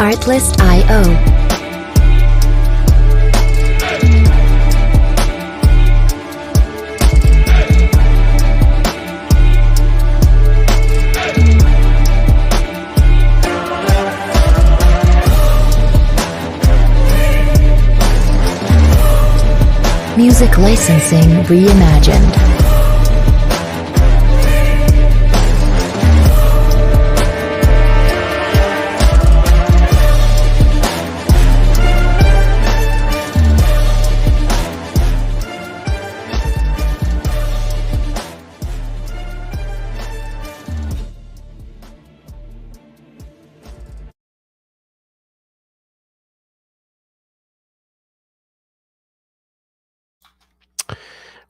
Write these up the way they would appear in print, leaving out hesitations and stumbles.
Artlist.io. Music licensing reimagined.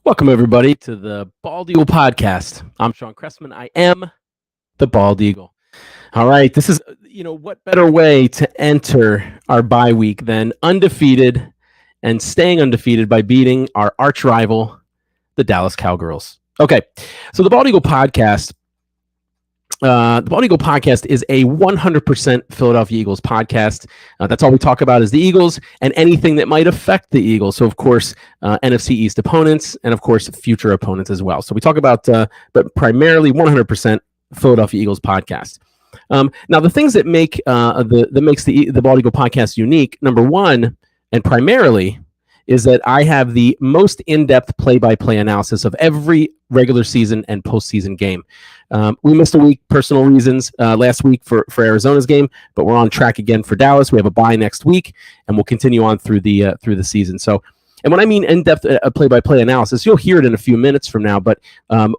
Welcome, everybody, to the Bald Eagle Podcast. I'm Shawn Cressman. I am the Bald Eagle. All right, this is, what better way to enter our bye week than undefeated and staying undefeated by beating our arch rival, the Dallas Cowgirls. Okay, so the Bald Eagle Podcast. The Bald Eagle Podcast is a 100% Philadelphia Eagles podcast. That's all we talk about is the Eagles and anything that might affect the Eagles. So, of course, NFC East opponents and, of course, future opponents as well. So we talk about, but primarily 100% Philadelphia Eagles podcast. Now, the things that make that makes the Bald Eagle Podcast unique, number one, and primarily, is that I have the most in-depth play-by-play analysis of every regular season and postseason game. We missed a week, personal reasons, last week for Arizona's game, but we're on track again for Dallas. We have a bye next week, and we'll continue on through the season. So, and when I mean in-depth play-by-play analysis, you'll hear it in a few minutes from now, but I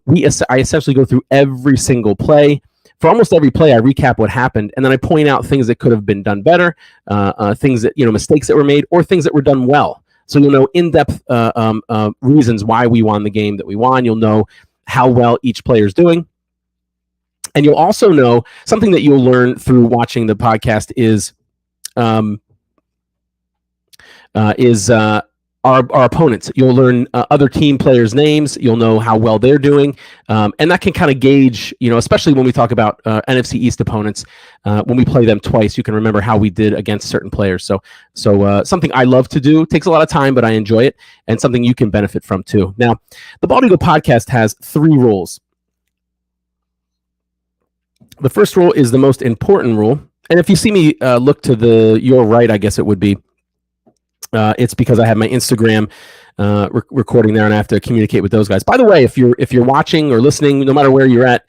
essentially go through every single play. For almost every play, I recap what happened, and then I point out things that could have been done better, things that, mistakes that were made, or things that were done well. So you'll know in-depth reasons why we won the game that we won. You'll know how well each player is doing. And you'll also know something that you'll learn through watching the podcast is our opponents. You'll learn other team players' names. You'll know how well they're doing. And that can kind of gauge, especially when we talk about NFC East opponents, when we play them twice, you can remember how we did against certain players. So something I love to do. Takes a lot of time, but I enjoy it, and something you can benefit from too. Now, the Bald Eagle Podcast has 3 rules. The first rule is the most important rule. And if you see me look to your right, I guess it would be, it's because I have my Instagram recording there, and I have to communicate with those guys. By the way, if you're watching or listening, no matter where you're at,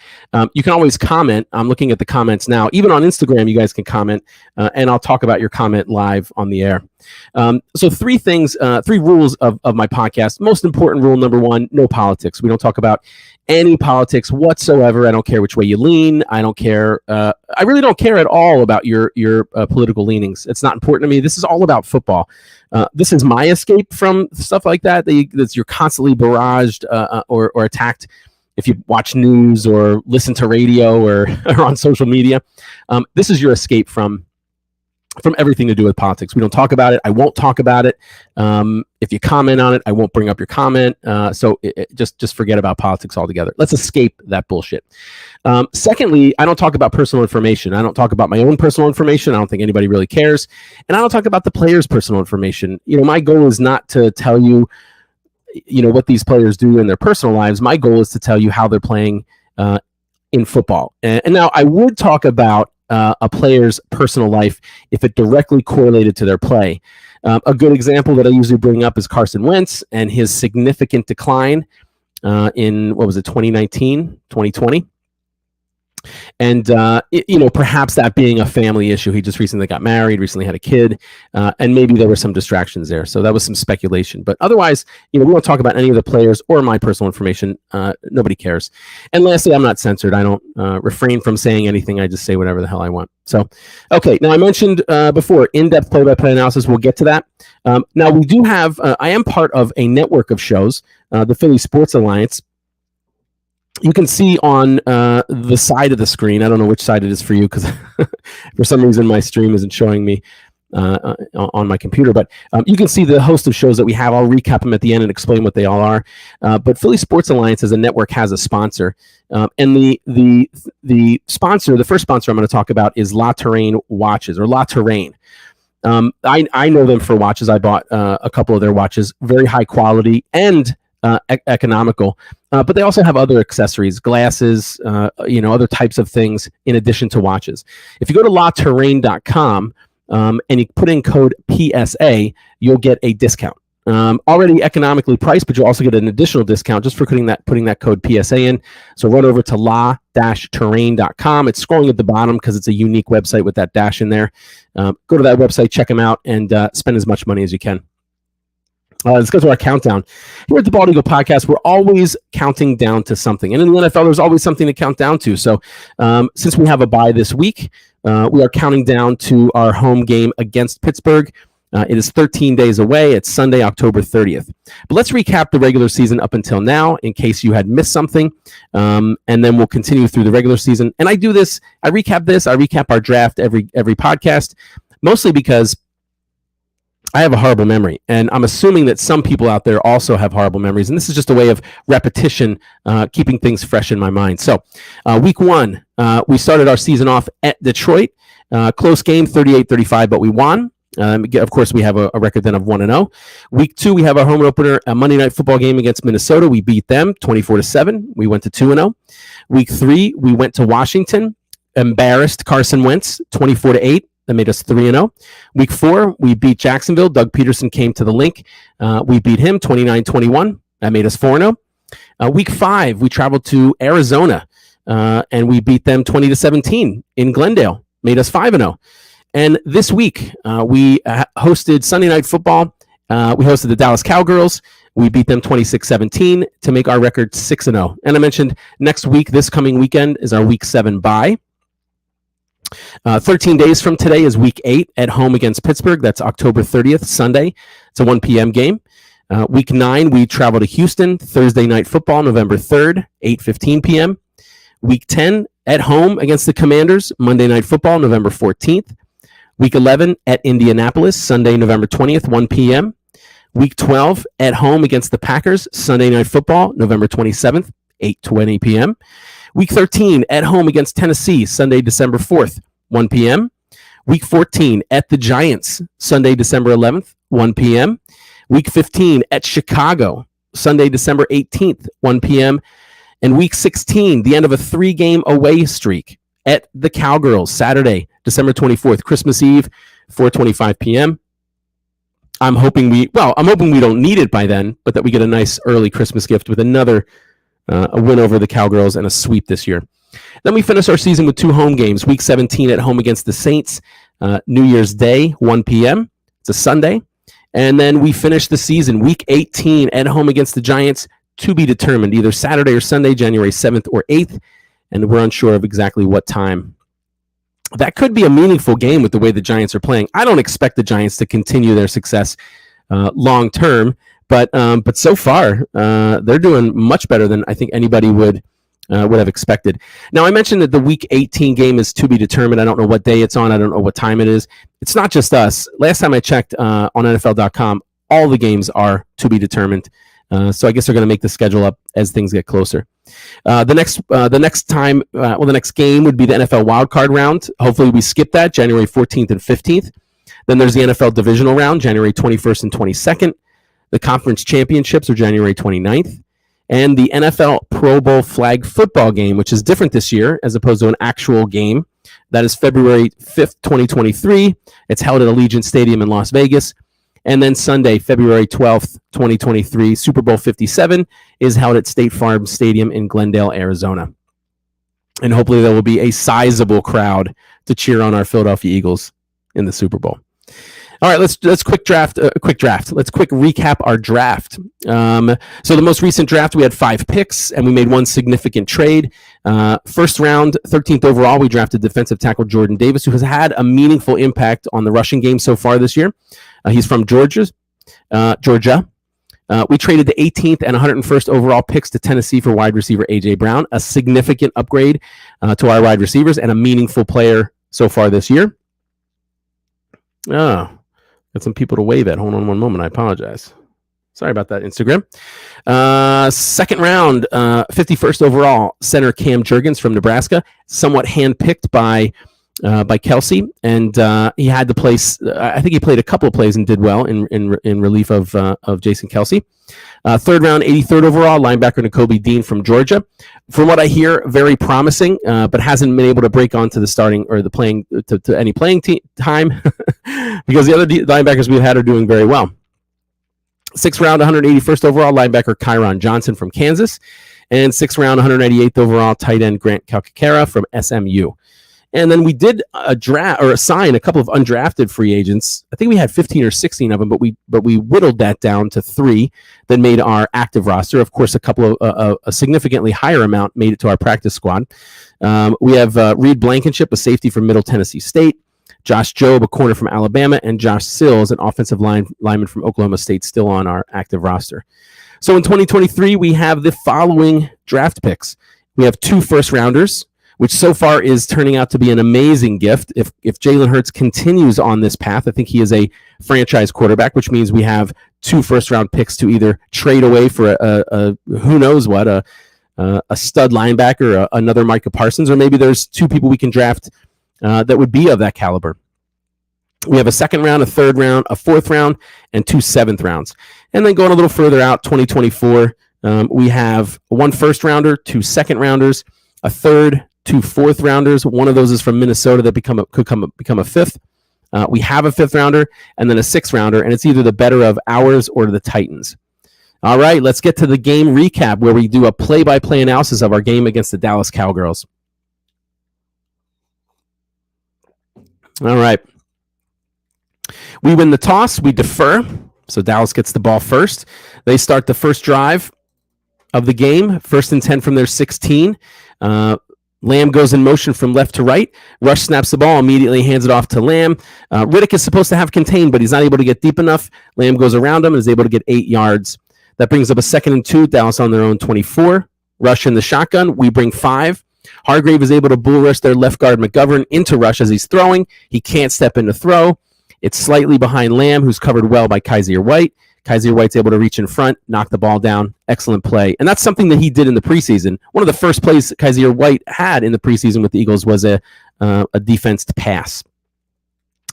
you can always comment. I'm looking at the comments now. Even on Instagram, you guys can comment, and I'll talk about your comment live on the air. So 3 rules of my podcast. Most important rule, number 1, no politics. We don't talk about any politics whatsoever. I don't care which way you lean. I don't care. I really don't care at all about your political leanings. It's not important to me. This is all about football. This is my escape from stuff like that. You're constantly barraged or attacked if you watch news or listen to radio or on social media. This is your escape from everything to do with politics. We don't talk about it. I won't talk about it. If you comment on it, I won't bring up your comment. So just forget about politics altogether. Let's escape that bullshit. Secondly, I don't talk about personal information. I don't talk about my own personal information. I don't think anybody really cares. And I don't talk about the players' personal information. My goal is not to tell you, what these players do in their personal lives. My goal is to tell you how they're playing in football. And now I would talk about a player's personal life if it directly correlated to their play. A good example that I usually bring up is Carson Wentz and his significant decline in, 2019, 2020. And, perhaps that being a family issue. He just recently got married, recently had a kid, and maybe there were some distractions there. So that was some speculation. But otherwise, we won't talk about any of the players or my personal information. Nobody cares. And lastly, I'm not censored. I don't refrain from saying anything. I just say whatever the hell I want. So, okay. Now, I mentioned before, in-depth play-by-play analysis. We'll get to that. Now, we do have, I am part of a network of shows, the Philly Sports Alliance. You can see on the side of the screen, I don't know which side it is for you because for some reason my stream isn't showing me on my computer. But you can see the host of shows that we have. I'll recap them at the end and explain what they all are. But Philly Sports Alliance as a network has a sponsor. And the sponsor, the first sponsor I'm going to talk about is La Terrain Watches, or La Terrain. I know them for watches. I bought a couple of their watches, very high quality and economical. But they also have other accessories, glasses, other types of things in addition to watches. If you go to laterrain.com and you put in code PSA, you'll get a discount. Already economically priced, but you'll also get an additional discount just for putting that code PSA in. So run over to la-terrain.com. It's scrolling at the bottom because it's a unique website with that dash in there. Go to that website, check them out, and spend as much money as you can. Let's go to our countdown. Here at the Bald Eagle Podcast, we're always counting down to something. And in the NFL, there's always something to count down to. So since we have a bye this week, we are counting down to our home game against Pittsburgh. It is 13 days away. It's Sunday, October 30th. But let's recap the regular season up until now in case you had missed something. And then we'll continue through the regular season. And I recap our draft every podcast, mostly because I have a horrible memory, and I'm assuming that some people out there also have horrible memories, and this is just a way of repetition, keeping things fresh in my mind. So week one, we started our season off at Detroit. Close game, 38-35, but we won. Of course, we have a record then of 1-0. Week two, we have our home opener, a Monday Night Football game against Minnesota. We beat them 24-7. We went to 2-0. Week three, we went to Washington, embarrassed Carson Wentz 24-8. That made us 3-0. Week four, we beat Jacksonville. Doug Peterson came to the link. We beat him 29-21. That made us 4-0. Week five, we traveled to Arizona, and we beat them 20-17 in Glendale. Made us 5-0. And this week, we hosted Sunday Night Football. We hosted the Dallas Cowgirls. We beat them 26-17 to make our record 6-0. And I mentioned next week, this coming weekend, is our Week 7 bye. 13 days from today is week 8 at home against Pittsburgh. That's October 30th, Sunday. It's a 1 p.m. game. Week 9, we travel to Houston, Thursday Night Football, November 3rd, 8:15 p.m. Week 10, at home against the Commanders, Monday Night Football, November 14th. Week 11, at Indianapolis, Sunday, November 20th, 1 p.m. Week 12, at home against the Packers, Sunday Night Football, November 27th, 8:20 p.m. Week 13, at home against Tennessee, Sunday, December 4th, 1 p.m. Week 14, at the Giants, Sunday, December 11th, 1 p.m. Week 15, at Chicago, Sunday, December 18th, 1 p.m. And Week 16, the end of a 3-game away streak at the Cowgirls, Saturday, December 24th, Christmas Eve, 4:25 p.m. I'm hoping we don't need it by then, but that we get a nice early Christmas gift with another a win over the Cowgirls and a sweep this year. Then we finish our season with 2 home games. Week 17 at home against the Saints, New Year's Day, 1 p.m. It's a Sunday. And then we finish the season, Week 18 at home against the Giants, to be determined, either Saturday or Sunday, January 7th or 8th. And we're unsure of exactly what time. That could be a meaningful game with the way the Giants are playing. I don't expect the Giants to continue their success long term. But so far, they're doing much better than I think anybody would have expected. Now, I mentioned that the Week 18 game is to be determined. I don't know what day it's on. I don't know what time it is. It's not just us. Last time I checked on NFL.com, all the games are to be determined. So I guess they're going to make the schedule up as things get closer. The next game would be the NFL wildcard round. Hopefully we skip that, January 14th and 15th. Then there's the NFL divisional round, January 21st and 22nd. The conference championships are January 29th. And the NFL Pro Bowl flag football game, which is different this year as opposed to an actual game. That is February 5th, 2023. It's held at Allegiant Stadium in Las Vegas. And then Sunday, February 12th, 2023, Super Bowl 57 is held at State Farm Stadium in Glendale, Arizona. And hopefully there will be a sizable crowd to cheer on our Philadelphia Eagles in the Super Bowl. All right, let's quick draft. Let's quick recap our draft. So the most recent draft, we had 5 picks, and we made one significant trade. First round, 13th overall, we drafted defensive tackle Jordan Davis, who has had a meaningful impact on the rushing game so far this year. He's from Georgia. We traded the 18th and 101st overall picks to Tennessee for wide receiver A.J. Brown, a significant upgrade to our wide receivers and a meaningful player so far this year. Oh, got some people to wave at. Hold on one moment. I apologize. Sorry about that, Instagram. Second round, 51st overall, center Cam Jurgens from Nebraska, somewhat handpicked by Kelsey, and he had to play. I think he played a couple of plays and did well in relief of Jason Kelsey. Third round, 83rd overall, linebacker Nakobe Dean from Georgia. From what I hear, very promising, but hasn't been able to break onto the starting or the playing to any playing time because the other linebackers we've had are doing very well. Sixth round, 181st overall, linebacker Kyron Johnson from Kansas, and sixth round, 198th overall, tight end Grant Calcaterra from SMU. And then we did assign a couple of undrafted free agents. I think we had 15 or 16 of them, but we whittled that down to 3 that made our active roster. Of course, a couple of a significantly higher amount made it to our practice squad. We have Reed Blankenship, a safety from Middle Tennessee State, Josh Jobe, a corner from Alabama, and Josh Sills, an offensive lineman from Oklahoma State, still on our active roster. So in 2023, we have the following draft picks. We have 2 first-rounders, which so far is turning out to be an amazing gift. If Jalen Hurts continues on this path, I think he is a franchise quarterback, which means we have 2 first-round picks to either trade away for a who knows what, a stud linebacker, another Micah Parsons, or maybe there's 2 people we can draft that would be of that caliber. We have a second round, a third round, a fourth round, and 2 seventh rounds. And then going a little further out, 2024, we have 1 first rounder, 2 second rounders, a third, 2 fourth rounders. One of those is from Minnesota that could become a fifth. We have a fifth rounder and then a sixth rounder, and it's either the better of ours or the Titans. All right, let's get to the game recap where we do a play-by-play analysis of our game against the Dallas Cowgirls. All right. We win the toss. We defer. So Dallas gets the ball first. They start the first drive of the game, 1st and 10 from their 16. Lamb goes in motion from left to right. Rush snaps the ball, immediately hands it off to Lamb. Riddick is supposed to have contained, but he's not able to get deep enough. Lamb goes around him and is able to get 8 yards. That brings up a 2nd and 2. Dallas on their own 24. Rush in the shotgun. We bring 5. Hargrave is able to bull rush their left guard McGovern into Rush as he's throwing. He can't step in to throw. It's slightly behind Lamb, who's covered well by Kaiser White. Kaiser White's able to reach in front, knock the ball down. Excellent play. And that's something that he did in the preseason. One of the first plays Kaiser White had in the preseason with the Eagles was a defensed pass.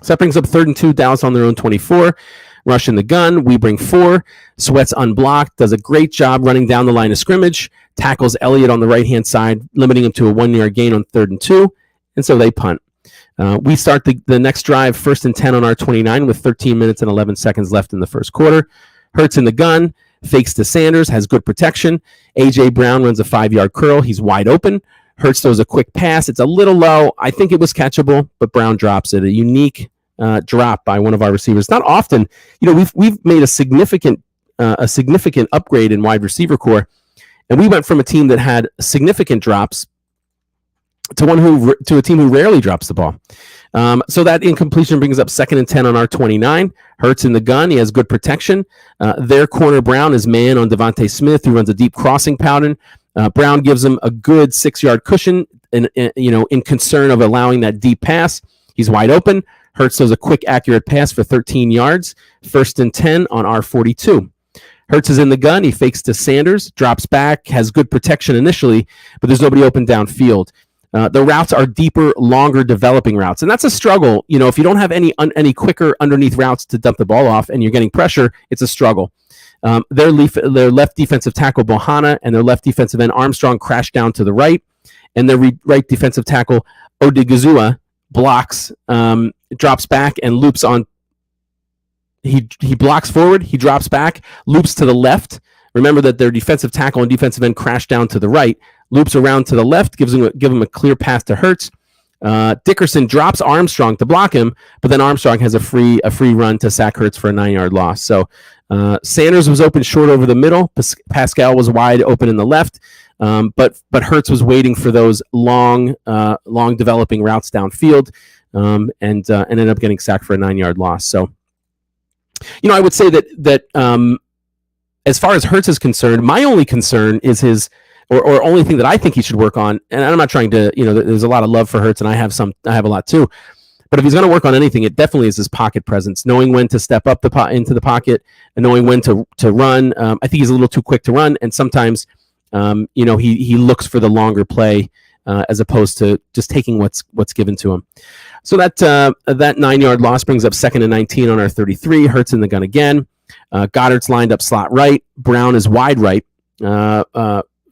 So that brings up 3rd and 2, Dallas on their own 24. Rush in the gun. We bring 4. Sweats unblocked. Does a great job running down the line of scrimmage. Tackles Elliott on the right-hand side, limiting him to a 1-yard gain on 3rd and 2. And so they punt. We start the next drive, 1st and 10 on our 29 with 13 minutes and 11 seconds left in the first quarter. Hurts in the gun, fakes to Sanders, has good protection. A.J. Brown runs a 5-yard curl. He's wide open. Hurts throws a quick pass. It's a little low. I think it was catchable, but Brown drops it. A unique drop by one of our receivers. Not often, we've made a significant upgrade in wide receiver core, and we went from a team that had significant drops to a team who rarely drops the ball. So that incompletion brings up 2nd and 10 on our 29. Hurts in the gun. He has good protection. Their corner Brown is man on Devontae Smith, who runs a deep crossing pattern. Brown gives him a good 6-yard cushion in concern of allowing that deep pass. He's wide open. Hurts does a quick, accurate pass for 13 yards. 1st and 10 on our 42. Hurts is in the gun. He fakes to Sanders, drops back, has good protection initially, but there's nobody open downfield. The routes are deeper, longer developing routes. And that's a struggle. If you don't have any quicker underneath routes to dump the ball off and you're getting pressure, it's a struggle. Their left defensive tackle, Bohanna, and their left defensive end, Armstrong, crash down to the right. And their right defensive tackle, Odiguzua, blocks, drops back, and loops on. He blocks forward. He drops back, loops to the left. Remember that their defensive tackle and defensive end crash down to the right. Loops around to the left, give him a clear path to Hurts. Dickerson drops Armstrong to block him, but then Armstrong has a free run to sack Hurts for a 9-yard loss. So Sanders was open short over the middle. Pascal was wide open in the left, but Hurts was waiting for those long developing routes downfield, and ended up getting sacked for a 9-yard loss. So, I would say that as far as Hurts is concerned, my only concern is his. Or only thing that I think he should work on, and I'm not trying to, there's a lot of love for Hurts, and I have a lot too, But if he's going to work on anything, it definitely is his pocket presence, knowing when to step up into the pocket and knowing when to run. I think he's a little too quick to run, and sometimes, he looks for the longer play as opposed to just taking what's given to him. So that 9-yard loss brings up 2nd and 19 on our 33. Hurts in the gun again. Goddard's lined up slot right. Brown is wide right.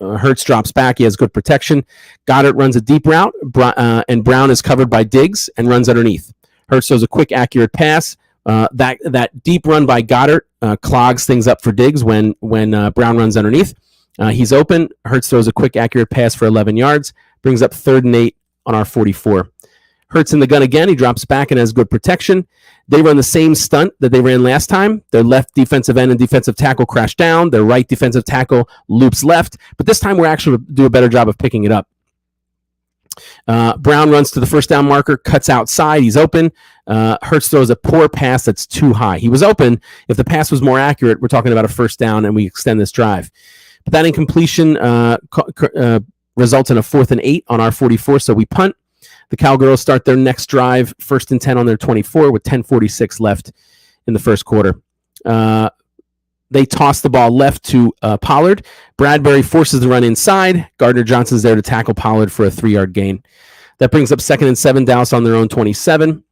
Hurts drops back. He has good protection. Goddard runs a deep route, and Brown is covered by Diggs and runs underneath. Hurts throws a quick, accurate pass. That deep run by Goddard clogs things up for Diggs when Brown runs underneath. He's open. Hurts throws a quick, accurate pass for 11 yards. Brings up 3rd and 8 on our 44. Hurts in the gun again. He drops back and has good protection. They run the same stunt that they ran last time. Their left defensive end and defensive tackle crash down. Their right defensive tackle loops left. But this time we're actually do a better job of picking it up. Brown runs to the first down marker, cuts outside. He's open. Hurts throws a poor pass that's too high. He was open. If the pass was more accurate, we're talking about a first down and we extend this drive. But that incompletion results in a 4th and 8 on our 44, so we punt. The Cowgirls start their next drive, 1st and 10 on their 24 with 10:46 left in the first quarter. They toss the ball left to Pollard. Bradbury forces the run inside. Gardner Johnson's there to tackle Pollard for a 3-yard gain. That brings up 2nd and 7, Dallas on their own 27.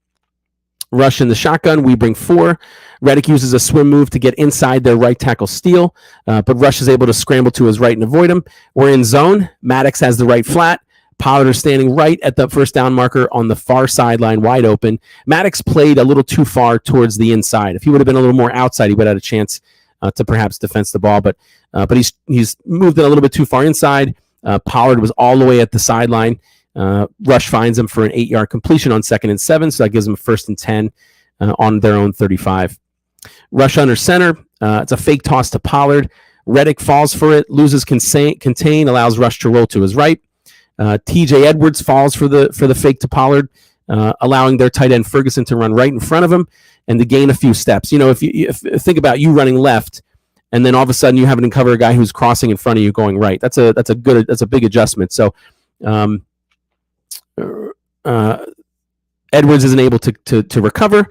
Rush in the shotgun. We bring 4. Reddick uses a swim move to get inside their right tackle steal, but Rush is able to scramble to his right and avoid him. We're in zone. Maddox has the right flat. Pollard is standing right at the first down marker on the far sideline, wide open. Maddox played a little too far towards the inside. If he would have been a little more outside, he would have had a chance to perhaps defense the ball. But he's moved it a little bit too far inside. Pollard was all the way at the sideline. Rush finds him for an 8-yard completion on 2nd and 7, so that gives him 1st and 10 on their own 35. Rush under center. It's a fake toss to Pollard. Reddick falls for it, loses contain, allows Rush to roll to his right. TJ Edwards falls for the fake to Pollard, allowing their tight end Ferguson to run right in front of him and to gain a few steps. If you think about you running left, and then all of a sudden you having to cover a guy who's crossing in front of you going right. That's a big adjustment. So Edwards isn't able to recover.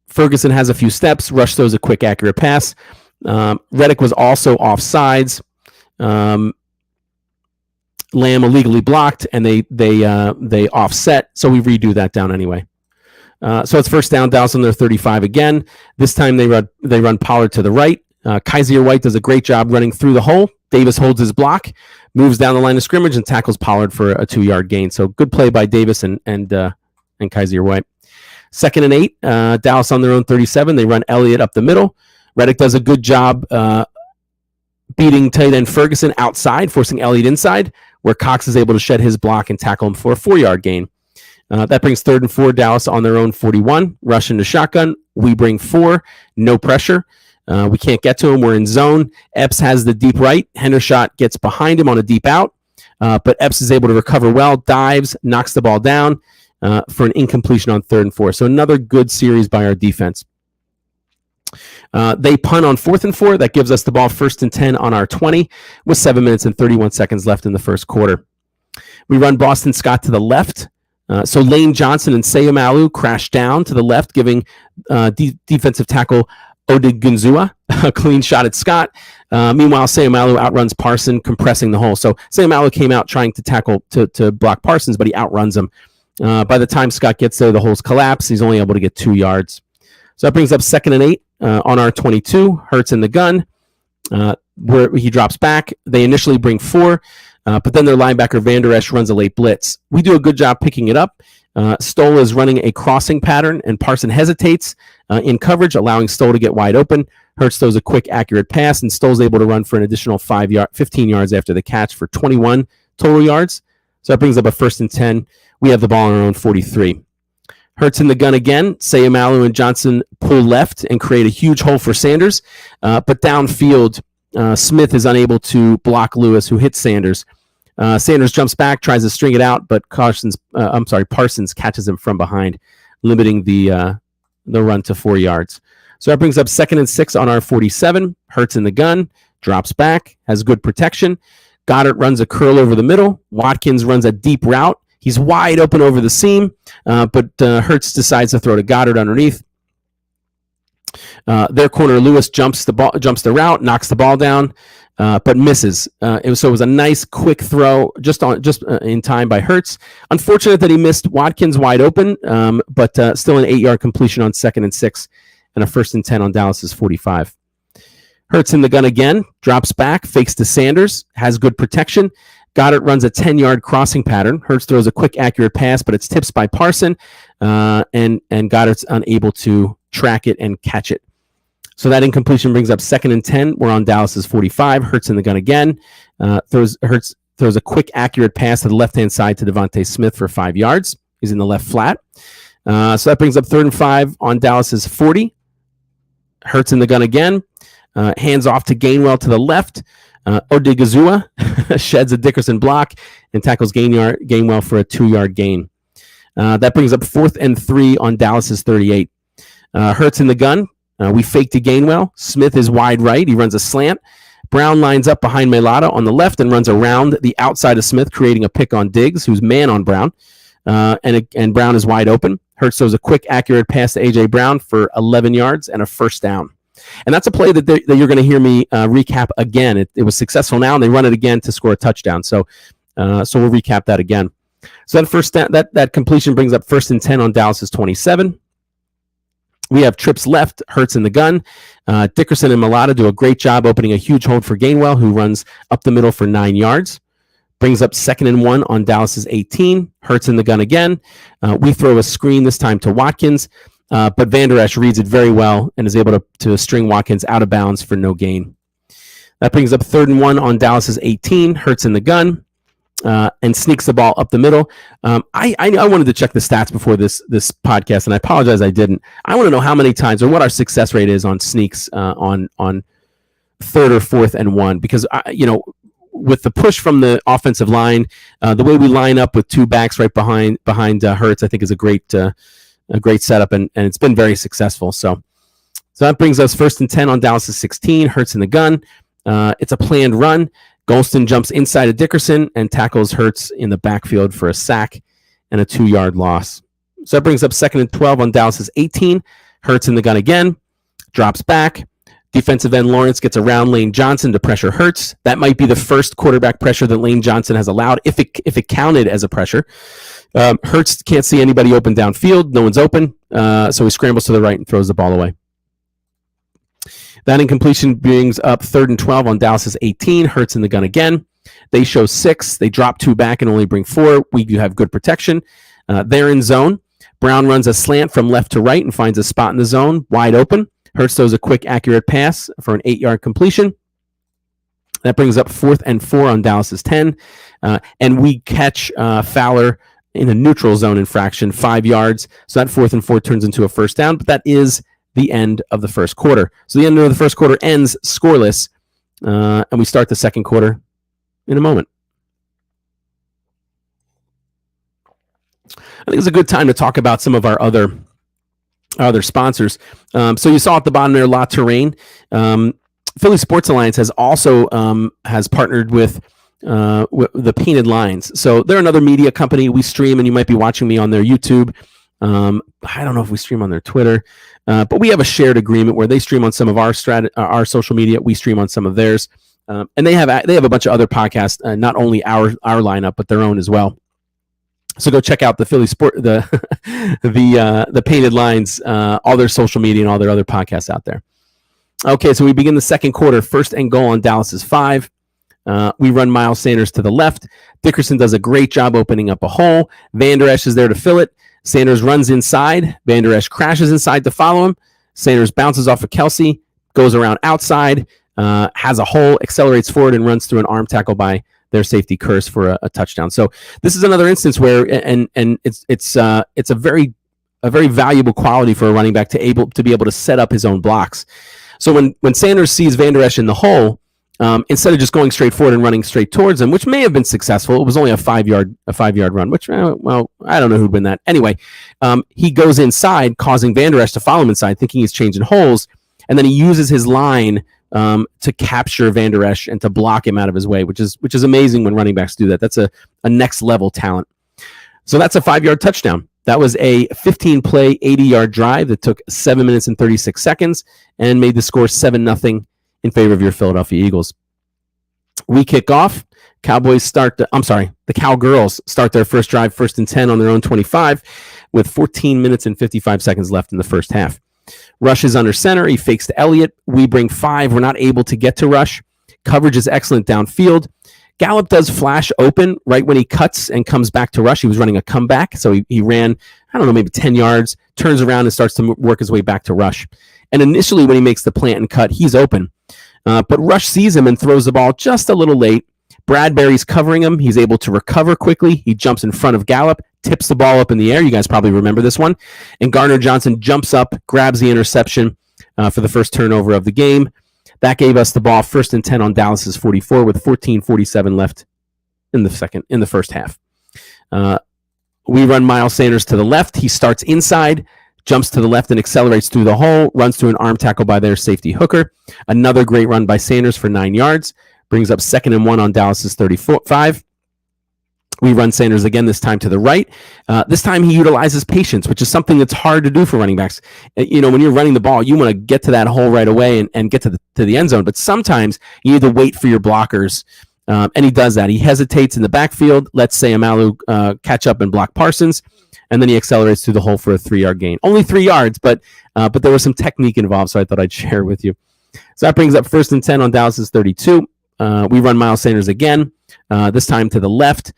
Ferguson has a few steps. Rush throws a quick, accurate pass. Reddick was also offsides. Lamb illegally blocked, and they offset, so we redo that down anyway. So it's first down, Dallas on their 35 again. This time they run Pollard to the right. Kaiser White does a great job running through the hole. Davis holds his block, moves down the line of scrimmage, and tackles Pollard for a 2-yard gain. So good play by Davis and Kaiser White. 2nd and 8, Dallas on their own 37. They run Elliott up the middle. Reddick does a good job beating tight end Ferguson outside, forcing Elliott inside, where Cox is able to shed his block and tackle him for a 4-yard gain. That brings 3rd and 4, Dallas on their own 41. Rush into shotgun. We bring 4. No pressure. We can't get to him. We're in zone. Epps has the deep right. Hendershot gets behind him on a deep out, but Epps is able to recover well, dives, knocks the ball down for an incompletion on 3rd and 4. So another good series by our defense. They punt on 4th and 4. That gives us the ball 1st and 10 on our 20 with 7 minutes and 31 seconds left in the first quarter. We run Boston Scott to the left. So Lane Johnson and Seumalo crash down to the left, giving defensive tackle Odigunzua a clean shot at Scott. Meanwhile, Seumalo outruns Parson, compressing the hole. So Seumalo came out trying to tackle to block Parsons, but he outruns him. By the time Scott gets there, the holes collapse. He's only able to get 2 yards. So that brings up 2nd and 8 on our 22. Hurts in the gun, where he drops back. They initially bring 4, but then their linebacker Van Der Esch runs a late blitz. We do a good job picking it up. Stoll is running a crossing pattern, and Parson hesitates in coverage, allowing Stoll to get wide open. Hurts throws a quick, accurate pass, and Stoll's able to run for an additional 15 yards after the catch for 21 total yards. So that brings up a 1st and 10. We have the ball on our own 43. Hurts in the gun again. Seumalo and Johnson pull left and create a huge hole for Sanders. But downfield, Smith is unable to block Lewis, who hits Sanders. Sanders jumps back, tries to string it out, but Parsons catches him from behind, limiting the run to 4 yards. So that brings up 2nd and 6 on our 47. Hurts in the gun, drops back, has good protection. Goddard runs a curl over the middle. Watkins runs a deep route. He's wide open over the seam, but Hurts decides to throw to Goddard underneath. Their corner Lewis jumps the route, knocks the ball down, but misses. It was a nice quick throw just in time by Hurts. Unfortunate that he missed Watkins wide open, but still an 8-yard completion on 2nd and 6 and a 1st and 10 on Dallas's 45. Hurts in the gun again, drops back, fakes to Sanders, has good protection. Goddard runs a 10-yard crossing pattern. Hurts throws a quick, accurate pass, but it's tipped by Parson, and Goddard's unable to track it and catch it. So that incompletion brings up 2nd and 10. We're on Dallas's 45. Hurts in the gun again. Hurts throws a quick, accurate pass to the left-hand side to Devontae Smith for 5 yards. He's in the left flat. So that brings up 3rd and 5 on Dallas's 40. Hurts in the gun again. Hands off to Gainwell to the left. Odigizua sheds a Dickerson block and tackles Gainwell for a 2-yard gain. That brings up 4th and 3 on Dallas's 38. Hurts in the gun. We fake to Gainwell. Smith is wide right. He runs a slant. Brown lines up behind Mailata on the left and runs around the outside of Smith, creating a pick on Diggs, who's man on Brown. And Brown is wide open. Hurts throws a quick, accurate pass to A.J. Brown for 11 yards and a 1st down. And that's a play that you're going to hear me recap again. It was successful now, and they run it again to score a touchdown. So we'll recap that again. So that completion brings up 1st and 10 on Dallas's 27. We have trips left, Hurts in the gun. Dickerson and Mailata do a great job opening a huge hole for Gainwell, who runs up the middle for 9 yards. Brings up 2nd and 1 on Dallas's 18. Hurts in the gun again. We throw a screen this time to Watkins, but Van Der Esch reads it very well and is able to string Watkins out of bounds for no gain. That brings up 3rd and 1 on Dallas's 18. Hurts in the gun. And sneaks the ball up the middle. I wanted to check the stats before this podcast, and I apologize I didn't. I want to know how many times or what our success rate is on sneaks on 3rd or 4th and 1, because with the push from the offensive line, the way we line up with 2 backs right behind Hurts, I think is a great setup, and it's been very successful. So that brings us 1st and 10 on Dallas's 16. Hurts in the gun. It's a planned run. Golston jumps inside of Dickerson and tackles Hurts in the backfield for a sack and a 2-yard loss. So that brings up 2nd and 12 on Dallas's 18. Hurts in the gun again, drops back. Defensive end Lawrence gets around Lane Johnson to pressure Hurts. That might be the first quarterback pressure that Lane Johnson has allowed, if it counted as a pressure. Hurts can't see anybody open downfield. No one's open, so he scrambles to the right and throws the ball away. That incompletion brings up 3rd and 12 on Dallas's 18. Hurts in the gun again. They show 6. They drop 2 back and only bring 4. We do have good protection. They're in zone. Brown runs a slant from left to right and finds a spot in the zone, wide open. Hurts throws a quick, accurate pass for an 8-yard completion. That brings up 4th and 4 on Dallas's 10. And we catch Fowler in a neutral zone infraction, 5 yards. So that 4th and 4 turns into a 1st down, but that is the end of the first quarter. So the end of the first quarter ends scoreless, and we start the second quarter in a moment. I think it's a good time to talk about some of our other sponsors. So you saw at the bottom there, La Terrain. Philly Sports Alliance has also has partnered with the Painted Lines. So they're another media company. We stream, and you might be watching me on their YouTube. I don't know if we stream on their Twitter, but we have a shared agreement where they stream on some of our social media. We stream on some of theirs, and they have a bunch of other podcasts, not only our lineup, but their own as well. So go check out the Philly the Painted Lines, all their social media and all their other podcasts out there. Okay, so we begin the second quarter. 1st and goal on Dallas's 5. We run Miles Sanders to the left. Dickerson does a great job opening up a hole. Van Der Esch is there to fill it. Sanders runs inside. Van Der Esch crashes inside to follow him. Sanders bounces off of Kelsey, goes around outside, has a hole, accelerates forward, and runs through an arm tackle by their safety Curse for a touchdown. So this is another instance where, and it's a very valuable quality for a running back to be able to set up his own blocks. So when Sanders sees Van Der Esch in the hole, instead of just going straight forward and running straight towards him, which may have been successful, it was only a 5-yard run, which, well, I don't know who'd win that. Anyway, he goes inside, causing Van Der Esch to follow him inside, thinking he's changing holes, and then he uses his line to capture Van Der Esch and to block him out of his way, which is amazing when running backs do that. That's a next level talent. So that's a 5-yard touchdown. That was a 15-play, 80-yard drive that took 7 minutes and 36 seconds and made the score 7-0 in favor of your Philadelphia Eagles. We kick off. The Cowgirls start their first drive, 1st and 10 on their own 25, with 14 minutes and 55 seconds left in the first half. Rush is under center. He fakes to Elliott. We bring 5. We're not able to get to Rush. Coverage is excellent downfield. Gallup does flash open right when he cuts and comes back to Rush. He was running a comeback, so he ran, maybe 10 yards, turns around and starts to work his way back to Rush. And initially when he makes the plant and cut, he's open. But Rush sees him and throws the ball just a little late. Bradbury's covering him. He's able to recover quickly. He jumps in front of Gallup, tips the ball up in the air. You guys probably remember this one. And Gardner Johnson jumps up, grabs the interception for the first turnover of the game. That gave us the ball 1st and 10 on Dallas's 44 with 14:47 left in the first half. We run Miles Sanders to the left. He starts inside, jumps to the left and accelerates through the hole, runs through an arm tackle by their safety Hooker. Another great run by Sanders for 9 yards. Brings up 2nd and 1 on Dallas's 35. We run Sanders again, this time to the right. This time he utilizes patience, which is something that's hard to do for running backs. When you're running the ball, you want to get to that hole right away and get to the end zone. But sometimes you need to wait for your blockers, and he does that. He hesitates in the backfield, lets Sayamalu catch up and block Parsons, and then he accelerates through the hole for a 3-yard gain. Only 3 yards, but there was some technique involved, so I thought I'd share with you. So that brings up 1st and 10 on Dallas's 32. We run Miles Sanders again, this time to the left.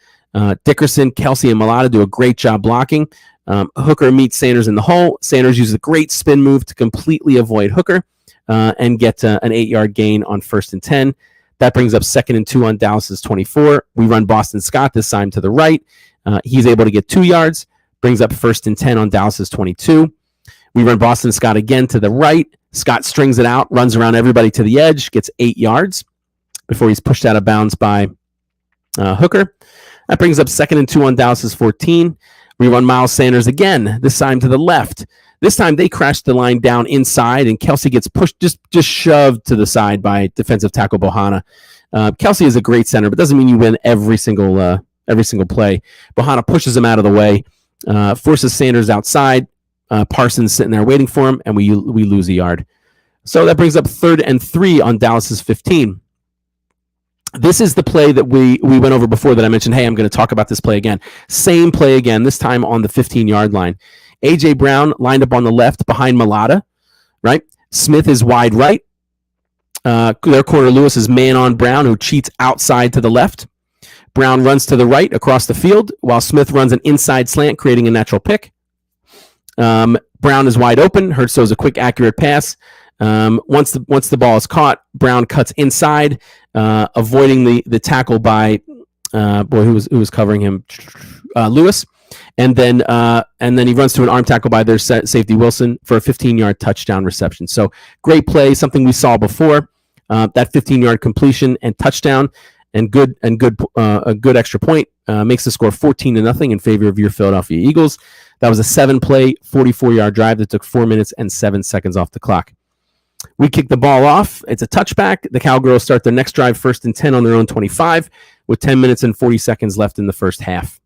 Dickerson, Kelsey, and Mulata do a great job blocking. Hooker meets Sanders in the hole. Sanders uses a great spin move to completely avoid Hooker and get an 8-yard gain on 1st and 10. That brings up 2nd and 2 on Dallas's 24. We run Boston Scott, this time to the right. He's able to get 2 yards. Brings up 1st and 10 on Dallas's 22. We run Boston Scott again to the right. Scott strings it out, runs around everybody to the edge, gets 8 yards before he's pushed out of bounds by Hooker. That brings up 2nd and 2 on Dallas's 14. We run Miles Sanders again, this time to the left. This time they crash the line down inside, and Kelsey gets pushed, just shoved to the side by defensive tackle Bohanna. Kelsey is a great center, but doesn't mean you win every single play. Bohanna pushes him out of the way, forces Sanders outside. Parsons sitting there waiting for him, and we lose a yard. So that brings up 3rd and 3 on Dallas's 15. This is the play that we went over before that I mentioned, hey, I'm going to talk about this play again. Same play again, this time on the 15-yard line. A.J. Brown lined up on the left behind Mulata, right? Smith is wide right. Their corner Lewis is man on Brown, who cheats outside to the left. Brown runs to the right across the field, while Smith runs an inside slant, creating a natural pick. Brown is wide open. Hurts throws a quick, accurate pass. Once the ball is caught, Brown cuts inside, avoiding the tackle by who was covering him, Lewis, and then he runs to an arm tackle by their safety Wilson for a 15-yard touchdown reception. So great play, something we saw before. That 15-yard completion and touchdown, and a good extra point makes the score 14-0 in favor of your Philadelphia Eagles. That was a 7-play, 44-yard drive that took 4 minutes and 7 seconds off the clock. We kick the ball off. It's a touchback. The Cowgirls start their next drive 1st and 10 on their own 25 with 10 minutes and 40 seconds left in the first half.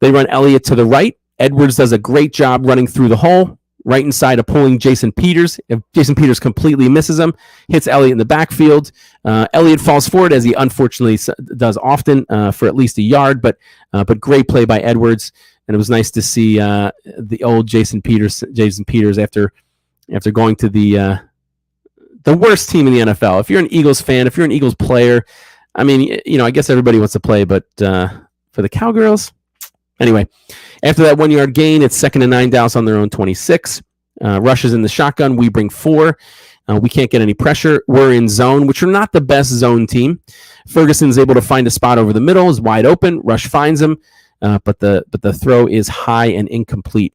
They run Elliott to the right. Edwards does a great job running through the hole, right inside of pulling Jason Peters. If Jason Peters completely misses him, hits Elliott in the backfield. Elliott falls forward, as he unfortunately does often, for at least a yard, but great play by Edwards. And it was nice to see the old Jason Peters after going to the worst team in the NFL. If you're an Eagles fan, if you're an Eagles player, I mean, I guess everybody wants to play, but for the Cowgirls, anyway. After that 1-yard gain, it's 2nd and 9, Dallas on their own 26. Rush is in the shotgun. We bring 4. We can't get any pressure. We're in zone, which are not the best zone team. Ferguson's able to find a spot over the middle, is wide open. Rush finds him, but the throw is high and incomplete.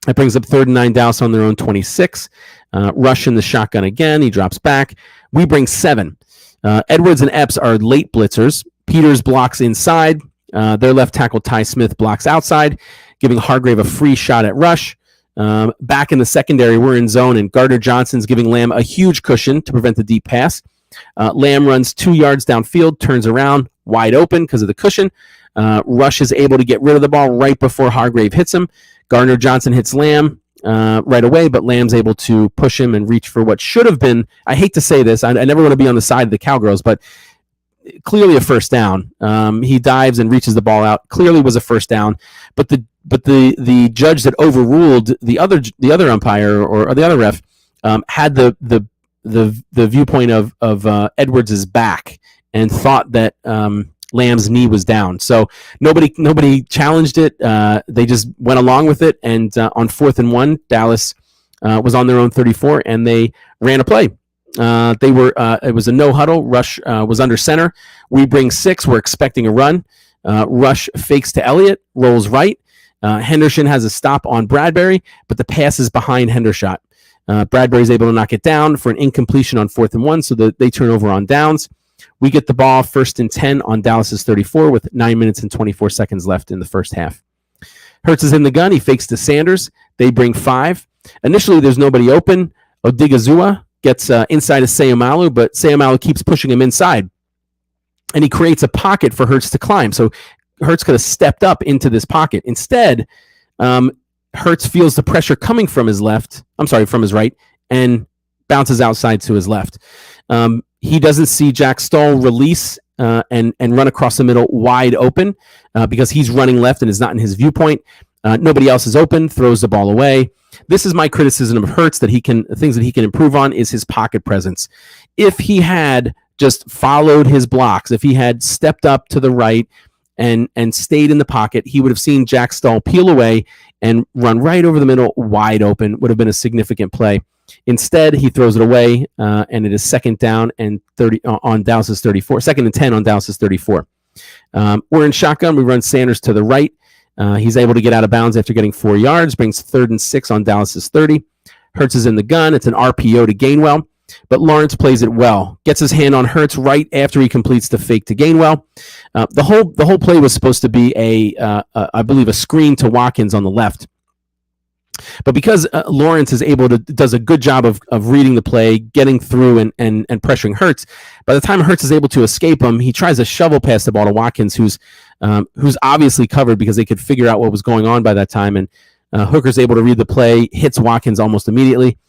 That brings up 3rd and 9, Dallas on their own 26. Rush in the shotgun again. He drops back. We bring 7. Edwards and Epps are late blitzers. Peters blocks inside. Their left tackle, Ty Smith, blocks outside, giving Hargrave a free shot at Rush. Back in the secondary, we're in zone, and Gardner Johnson's giving Lamb a huge cushion to prevent the deep pass. Lamb runs 2 yards downfield, turns around, wide open because of the cushion, Rush is able to get rid of the ball right before Hargrave hits him. Gardner Johnson hits Lamb right away, but Lamb's able to push him and reach for what should have been, I hate to say this, I never want to be on the side of the Cowgirls, but clearly a first down. He dives and reaches the ball out. Clearly was a first down, but the judge that overruled the other umpire or the other ref had the viewpoint of Edwards' back and thought that Lamb's knee was down. So nobody challenged it. They just went along with it. And on 4th and 1, Dallas was on their own 34, and they ran a play. It was a no huddle. Rush was under center. We bring 6. We're expecting a run. Rush fakes to Elliott, rolls right. Henderson has a stop on Bradbury, but the pass is behind Hendershot. Bradbury's able to knock it down for an incompletion on 4th and 1, so that they turn over on downs. We get the ball 1st and 10 on Dallas's 34 with 9 minutes and 24 seconds left in the first half. Hurts is in the gun. He fakes to Sanders. They bring 5. Initially, there's nobody open. Odigizua gets inside of Seumalo, but Seumalo keeps pushing him inside. And he creates a pocket for Hurts to climb. So Hurts could have stepped up into this pocket. Instead, Hurts feels the pressure coming from his right, and bounces outside to his left. He doesn't see Jack Stoll release and run across the middle wide open because he's running left and is not in his viewpoint. Nobody else is open, throws the ball away. This is my criticism of Hurts, things that he can improve on is his pocket presence. If he had just followed his blocks, if he had stepped up to the right and stayed in the pocket, he would have seen Jack Stoll peel away and run right over the middle wide open. Would have been a significant play. Instead, he throws it away, and it is 2nd down and 30 on Dallas's 34. 2nd and 10 on Dallas's 34. We're in shotgun. We run Sanders to the right. He's able to get out of bounds after getting 4 yards. Brings 3rd and 6 on Dallas's 30. Hurts is in the gun. It's an RPO to Gainwell, but Lawrence plays it well. Gets his hand on Hurts right after he completes the fake to Gainwell. The whole play was supposed to be I believe, a screen to Watkins on the left. But because Lawrence does a good job of reading the play, getting through and pressuring Hurts, by the time Hurts is able to escape him, he tries to shovel past the ball to Watkins, who's obviously covered because they could figure out what was going on by that time. And Hooker's able to read the play, hits Watkins almost immediately,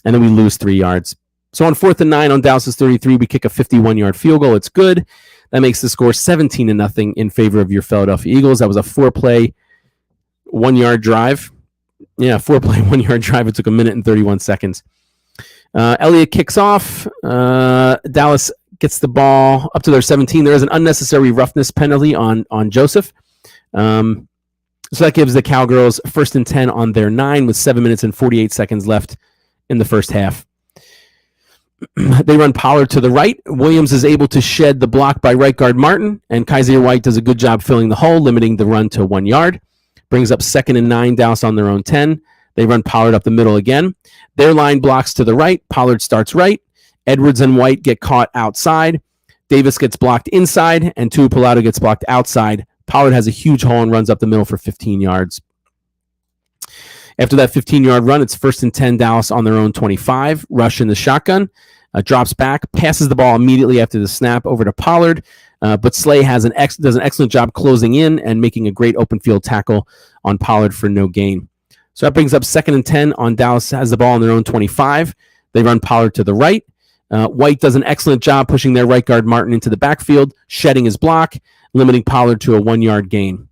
and then we lose 3 yards. So on 4th and 9 on Dallas's 33, we kick a 51-yard field goal. It's good. That makes the score 17-0 in favor of your Philadelphia Eagles. That was a 4-play, 1-yard drive. Yeah, 4-play, 1-yard drive. It took 1 minute and 31 seconds. Elliott kicks off. Dallas gets the ball up to their 17. There is an unnecessary roughness penalty on Joseph. So that gives the Cowgirls 1st and 10 on their 9 with 7 minutes and 48 seconds left in the first half. They run Pollard to the right. Williams is able to shed the block by right guard Martin, and Kaiser White does a good job filling the hole, limiting the run to 1 yard. Brings up 2nd and 9, Dallas on their own 10. They run Pollard up the middle again. Their line blocks to the right. Pollard starts right. Edwards and White get caught outside. Davis gets blocked inside, and Tuipulotu gets blocked outside. Pollard has a huge hole and runs up the middle for 15 yards. After that 15-yard run, it's 1st and 10, Dallas on their own 25. Rush in the shotgun. Drops back, passes the ball immediately after the snap over to Pollard. But Slay does an excellent job closing in and making a great open field tackle on Pollard for no gain. So that brings up 2nd and 10 on Dallas has the ball on their own 25. They run Pollard to the right. White does an excellent job pushing their right guard Martin into the backfield, shedding his block, limiting Pollard to a 1-yard gain.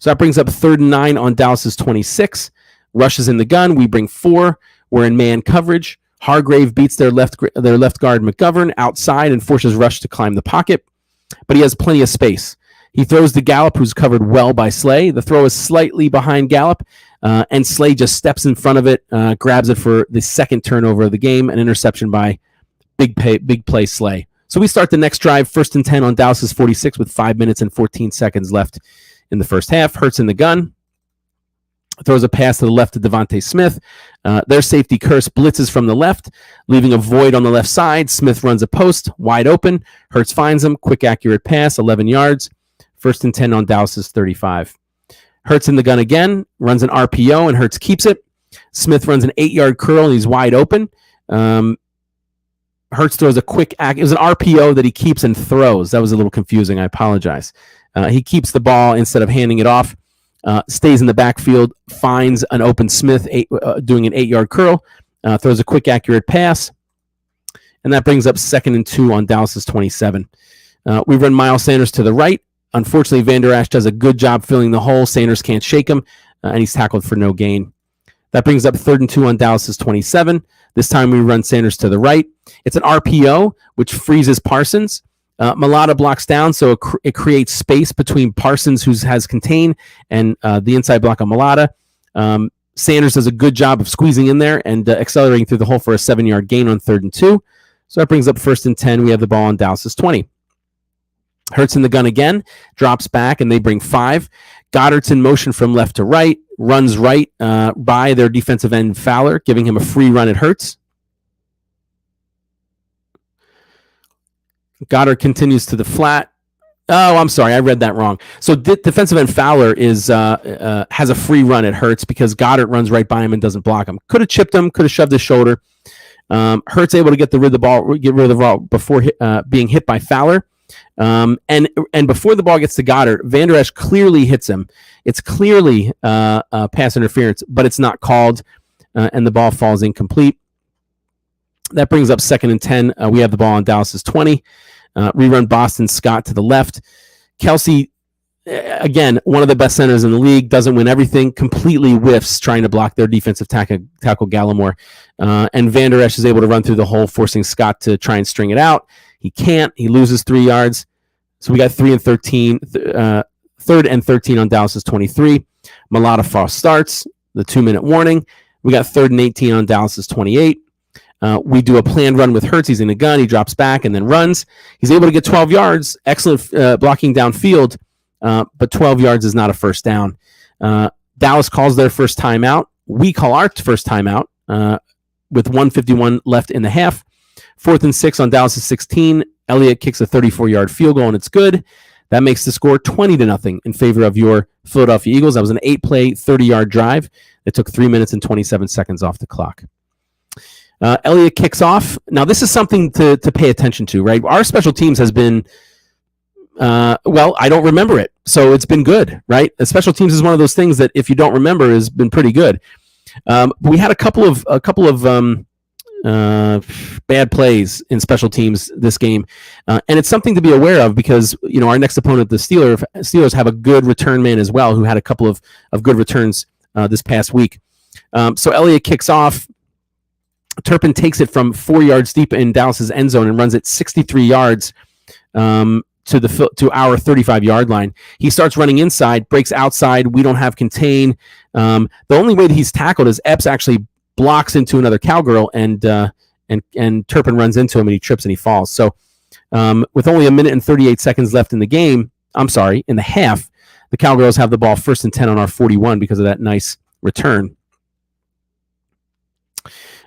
So that brings up 3rd and 9 on Dallas's 26. Rush is in the gun. We bring 4. We're in man coverage. Hargrave beats their left guard McGovern outside and forces Rush to climb the pocket, but he has plenty of space. He throws to Gallup, who's covered well by Slay. The throw is slightly behind Gallup, and Slay just steps in front of it, grabs it for the 2nd turnover of the game, an interception by big play Slay. So we start the next drive, 1st and 10 on Dallas's 46 with 5 minutes and 14 seconds left in the first half. Hurts in the gun. Throws a pass to the left to Devontae Smith. Their safety Curse blitzes from the left, leaving a void on the left side. Smith runs a post, wide open. Hurts finds him. Quick, accurate pass, 11 yards. 1st and 10 on Dallas's 35. Hurts in the gun again, runs an RPO, and Hurts keeps it. Smith runs an 8-yard curl, and he's wide open. Hurts throws a quick it was an RPO that he keeps and throws. That was a little confusing. I apologize. He keeps the ball instead of handing it off, stays in the backfield, finds an open Smith doing an 8-yard curl, throws a quick, accurate pass, and that brings up 2nd and 2 on Dallas's 27. We run Miles Sanders to the right. Unfortunately, Van Der Esch does a good job filling the hole. Sanders can't shake him, and he's tackled for no gain. That brings up 3rd and 2 on Dallas's 27. This time we run Sanders to the right. It's an RPO, which freezes Parsons. Mulata blocks down, so it creates space between Parsons, who has contain, and the inside block on Mulata. Sanders does a good job of squeezing in there and accelerating through the hole for a 7-yard gain on 3rd and 2. So that brings up 1st and 10. We have the ball on Dallas's 20. Hurts in the gun again, drops back, and they bring 5. Goddard's in motion from left to right, runs right by their defensive end Fowler, giving him a free run at Hurts. Goddard continues to the flat. Oh, I'm sorry, I read that wrong. So defensive end Fowler has a free run at Hurts because Goddard runs right by him and doesn't block him. Could have chipped him, could have shoved his shoulder. Hurts able to get rid of the ball before being hit by Fowler. And before the ball gets to Goddard, Van Der Esch clearly hits him. It's clearly pass interference, but it's not called, and the ball falls incomplete. That brings up 2nd and 10. We have the ball on Dallas's 20. Rerun Boston Scott to the left. Kelsey, again, one of the best centers in the league, doesn't win everything, completely whiffs trying to block their defensive tackle Gallimore. And Van Der Esch is able to run through the hole, forcing Scott to try and string it out. He can't. He loses 3 yards. So we got 3rd and 13 on Dallas's 23. Mulata false starts, the 2-minute warning. We got 3rd and 18 on Dallas's 28. We do a planned run with Hurts. He's in the gun. He drops back and then runs. He's able to get 12 yards. Excellent blocking downfield, but 12 yards is not a first down. Dallas calls their first timeout. We call our first timeout with 1:51 left in the half. 4th and 6 on Dallas's 16. Elliott kicks a 34-yard field goal, and it's good. That makes the score 20-0 in favor of your Philadelphia Eagles. That was an 8-play, 30-yard drive. It took 3 minutes and 27 seconds off the clock. Elliott kicks off. Now, this is something to pay attention to, right? Our special teams has been, I don't remember it, so it's been good, right? Special teams is one of those things that if you don't remember has been pretty good. We had a couple of bad plays in special teams this game, and it's something to be aware of because our next opponent, the Steelers, have a good return man as well who had a couple of good returns this past week. So Elliott kicks off. Turpin takes it from 4 yards deep in Dallas's end zone and runs it 63 yards to our 35-yard line. He starts running inside, breaks outside. We don't have contain. The only way that he's tackled is Epps actually blocks into another Cowgirl, and Turpin runs into him, and he trips and he falls. So with only 1 minute and 38 seconds left in the game, in the half, the Cowgirls have the ball 1st and 10 on our 41 because of that nice return.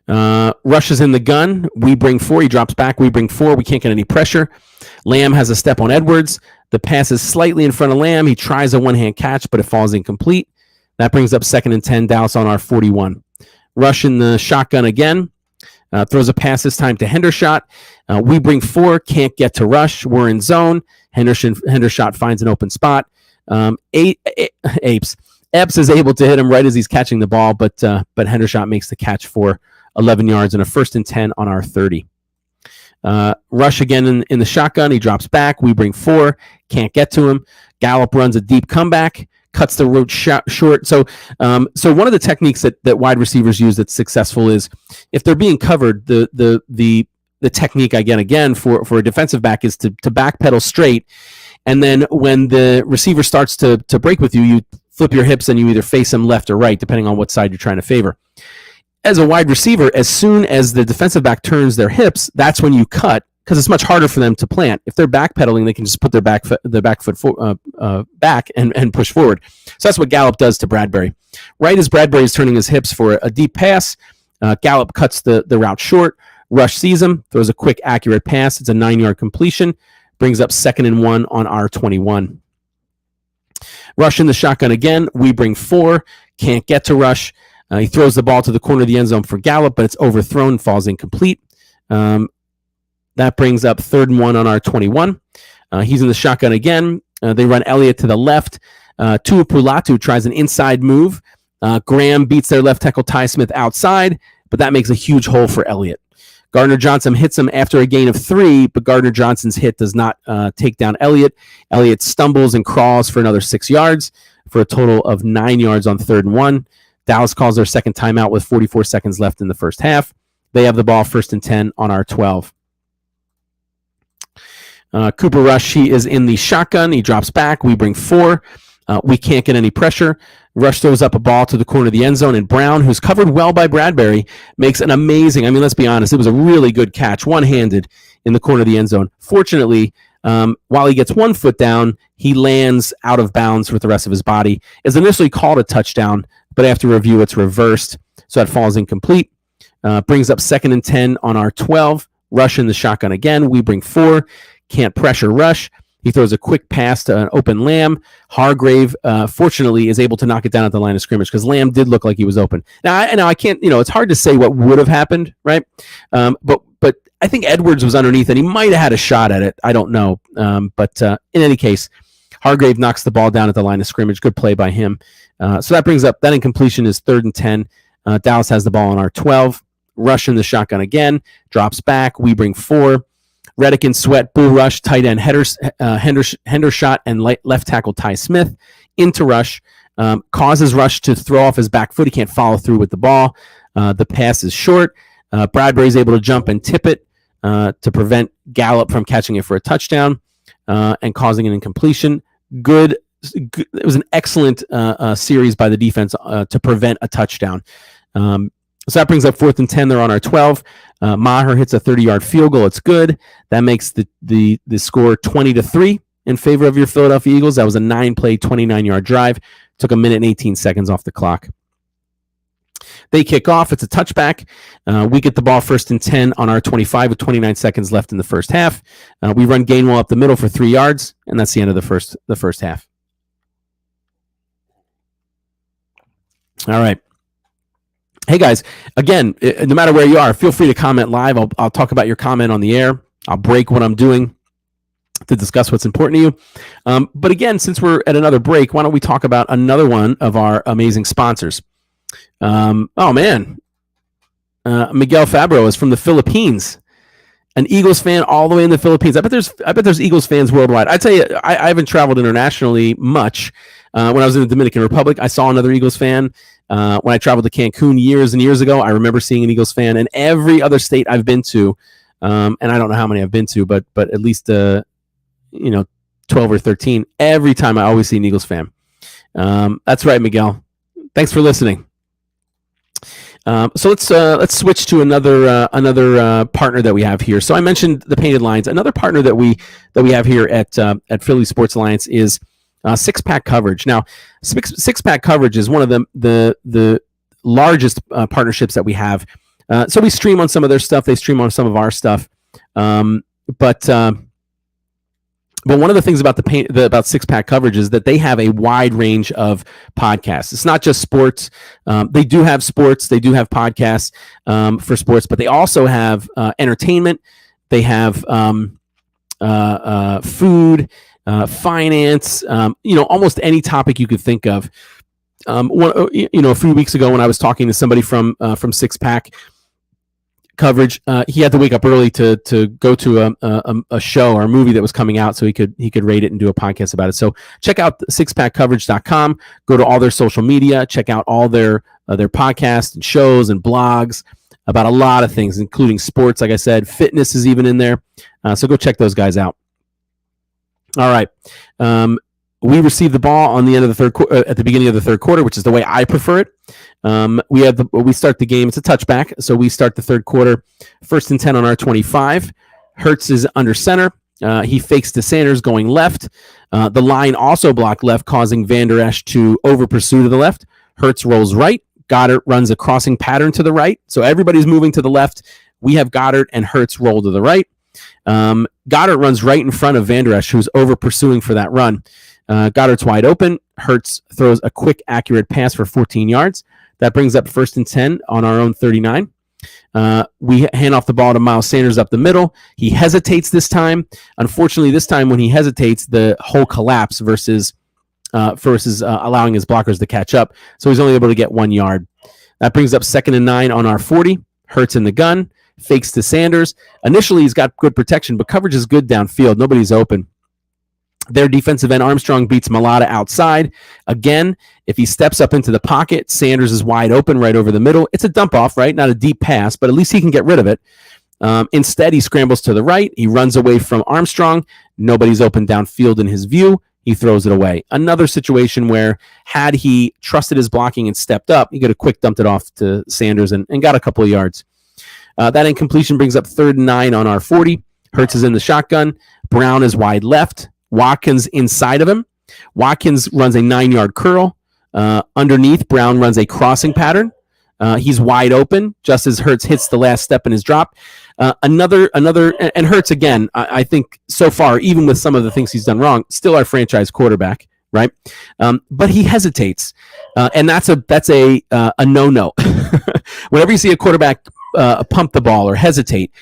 Rush is in the gun. We bring 4. He drops back. We bring 4. We can't get any pressure. Lamb has a step on Edwards. The pass is slightly in front of Lamb. He tries a one-hand catch, but it falls incomplete. That brings up 2nd and 10. Dallas on our 41. Rush in the shotgun again. Throws a pass this time to Hendershot. We bring 4. Can't get to Rush. We're in zone. Hendershot finds an open spot. Epps is able to hit him right as he's catching the ball, but Hendershot makes the catch for 11 yards and a 1st and 10 on our 30. Rush again in the shotgun. He drops back. We bring 4. Can't get to him. Gallup runs a deep comeback. Cuts the route short. So one of the techniques that wide receivers use that's successful is if they're being covered, the technique again for a defensive back is to backpedal straight, and then when the receiver starts to break with you, you flip your hips and you either face him left or right, depending on what side you're trying to favor. As a wide receiver, as soon as the defensive back turns their hips, that's when you cut, because it's much harder for them to plant. If they're backpedaling, they can just put their back foot back and push forward. So that's what Gallup does to Bradbury. Right as Bradbury is turning his hips for a deep pass, Gallup cuts the route short. Rush sees him, throws a quick, accurate pass. It's a 9-yard completion. Brings up 2nd and 1 on our 21. Rush in the shotgun again. We bring 4. Can't get to Rush. He throws the ball to the corner of the end zone for Gallup, but it's overthrown and falls incomplete. That brings up 3rd and 1 on our 21. He's in the shotgun again. They run Elliott to the left. Tuapulatu tries an inside move. Graham beats their left tackle Ty Smith outside, but that makes a huge hole for Elliott. Gardner Johnson hits him after a gain of 3, but Gardner Johnson's hit does not take down Elliott. Elliott stumbles and crawls for another 6 yards for a total of 9 yards on 3rd and 1. Dallas calls their second timeout with 44 seconds left in the first half. They have the ball 1st and 10 on our 12. Cooper Rush, he is in the shotgun. He drops back. We bring 4. We can't get any pressure. Rush throws up a ball to the corner of the end zone, and Brown, who's covered well by Bradbury, makes an amazing, let's be honest, it was a really good catch, one-handed in the corner of the end zone. Fortunately, while he gets 1 foot down, he lands out of bounds with the rest of his body. It's initially called a touchdown, but after review, it's reversed, so that falls incomplete. Brings up 2nd and 10 on our 12. Rush in the shotgun again. We bring 4. Can't pressure Rush. He throws a quick pass to an open Lamb. Hargrave, fortunately, is able to knock it down at the line of scrimmage because Lamb did look like he was open. Now I can't, it's hard to say what would have happened, right? But I think Edwards was underneath, and he might have had a shot at it. I don't know. But in any case, Hargrave knocks the ball down at the line of scrimmage. Good play by him. So that brings up, that incompletion is 3rd and 10. Dallas has the ball on our 12. Rush in the shotgun again. Drops back. We bring 4. Reddick and Sweat, bull rush, tight end Hendershot, and left tackle Ty Smith into Rush. Causes Rush to throw off his back foot. He can't follow through with the ball. The pass is short. Bradbury's able to jump and tip it to prevent Gallup from catching it for a touchdown and causing an incompletion. Good. It was an excellent series by the defense to prevent a touchdown. So that brings up 4th and 10. They're on our 12. Maher hits a 30-yard field goal. It's good. That makes the score 20-3 in favor of your Philadelphia Eagles. That was a 9-play, 29-yard drive. Took 1 minute and 18 seconds off the clock. They kick off. It's a touchback. We get the ball 1st and 10 on our 25 with 29 seconds left in the first half. We run Gainwell up the middle for 3 yards, and that's the end of the first half. All right. Hey guys, again, no matter where you are, feel free to comment live. I'll talk about your comment on the air. I'll break what I'm doing to discuss what's important to you. But again, since we're at another break, why don't we talk about another one of our amazing sponsors? Miguel Fabro is from the Philippines, an Eagles fan all the way in the Philippines. I bet there's Eagles fans worldwide. I tell you, I haven't traveled internationally much. When I was in the Dominican Republic, I saw another Eagles fan. When I traveled to Cancun years and years ago, I remember seeing an Eagles fan. And every other state I've been to, and I don't know how many I've been to, but at least 12 or 13. Every time I always see an Eagles fan. That's right, Miguel. Thanks for listening. So let's switch to another partner that we have here. So I mentioned the Painted Lines. Another partner that we have here at Philly Sports Alliance is Six Pack Coverage. Now, Six Pack Coverage is one of the largest partnerships that we have. So we stream on some of their stuff. They stream on some of our stuff. But one of the things about about Six Pack Coverage is that they have a wide range of podcasts. It's not just sports. They do have sports. They do have podcasts for sports, but they also have entertainment. They have food, finance, almost any topic you could think of. A few weeks ago when I was talking to somebody from Six Pack Coverage, he had to wake up early to go to a show or a movie that was coming out so he could rate it and do a podcast about it. So check out sixpackcoverage.com, go to all their social media, check out all their podcasts and shows and blogs about a lot of things, including sports. Like I said, fitness is even in there. So go check those guys out. All right. We receive the ball on the end of at the beginning of the third quarter, which is the way I prefer it. We start the game. It's a touchback, so we start the third quarter, 1st and 10 on our 25. Hurts is under center. He fakes to Sanders going left. The line also blocked left, causing Van Der Esch to over pursue to the left. Hurts rolls right. Goddard runs a crossing pattern to the right. So everybody's moving to the left. We have Goddard and Hurts roll to the right. Goddard runs right in front of Van Der Esch, who's over pursuing for that run. Goddard's wide open. Hurts throws a quick, accurate pass for 14 yards. That brings up 1st and 10 on our own 39. We hand off the ball to Miles Sanders up the middle. He hesitates this time. Unfortunately, this time when he hesitates, the whole collapse versus allowing his blockers to catch up. So he's only able to get 1 yard. That brings up 2nd and 9 on our 40. Hurts in the gun, fakes to Sanders. Initially, he's got good protection, but coverage is good downfield. Nobody's open. Their defensive end Armstrong beats Malata outside. Again, if he steps up into the pocket, Sanders is wide open right over the middle. It's a dump off, right? Not a deep pass, but at least he can get rid of it. Instead, he scrambles to the right. He runs away from Armstrong. Nobody's open downfield in his view. He throws it away. Another situation where had he trusted his blocking and stepped up, he could have quick dumped it off to Sanders and got a couple of yards. That incompletion brings up 3rd and 9 on our 40. Hurts is in the shotgun. Brown is wide left. Watkins inside of him. Watkins runs a 9-yard curl. Underneath, Brown runs a crossing pattern. He's wide open just as Hurts hits the last step in his drop. Another, and Hurts again, I think so far, even with some of the things he's done wrong, still our franchise quarterback, right? But he hesitates, and that's a no-no. Whenever you see a quarterback pump the ball or hesitate,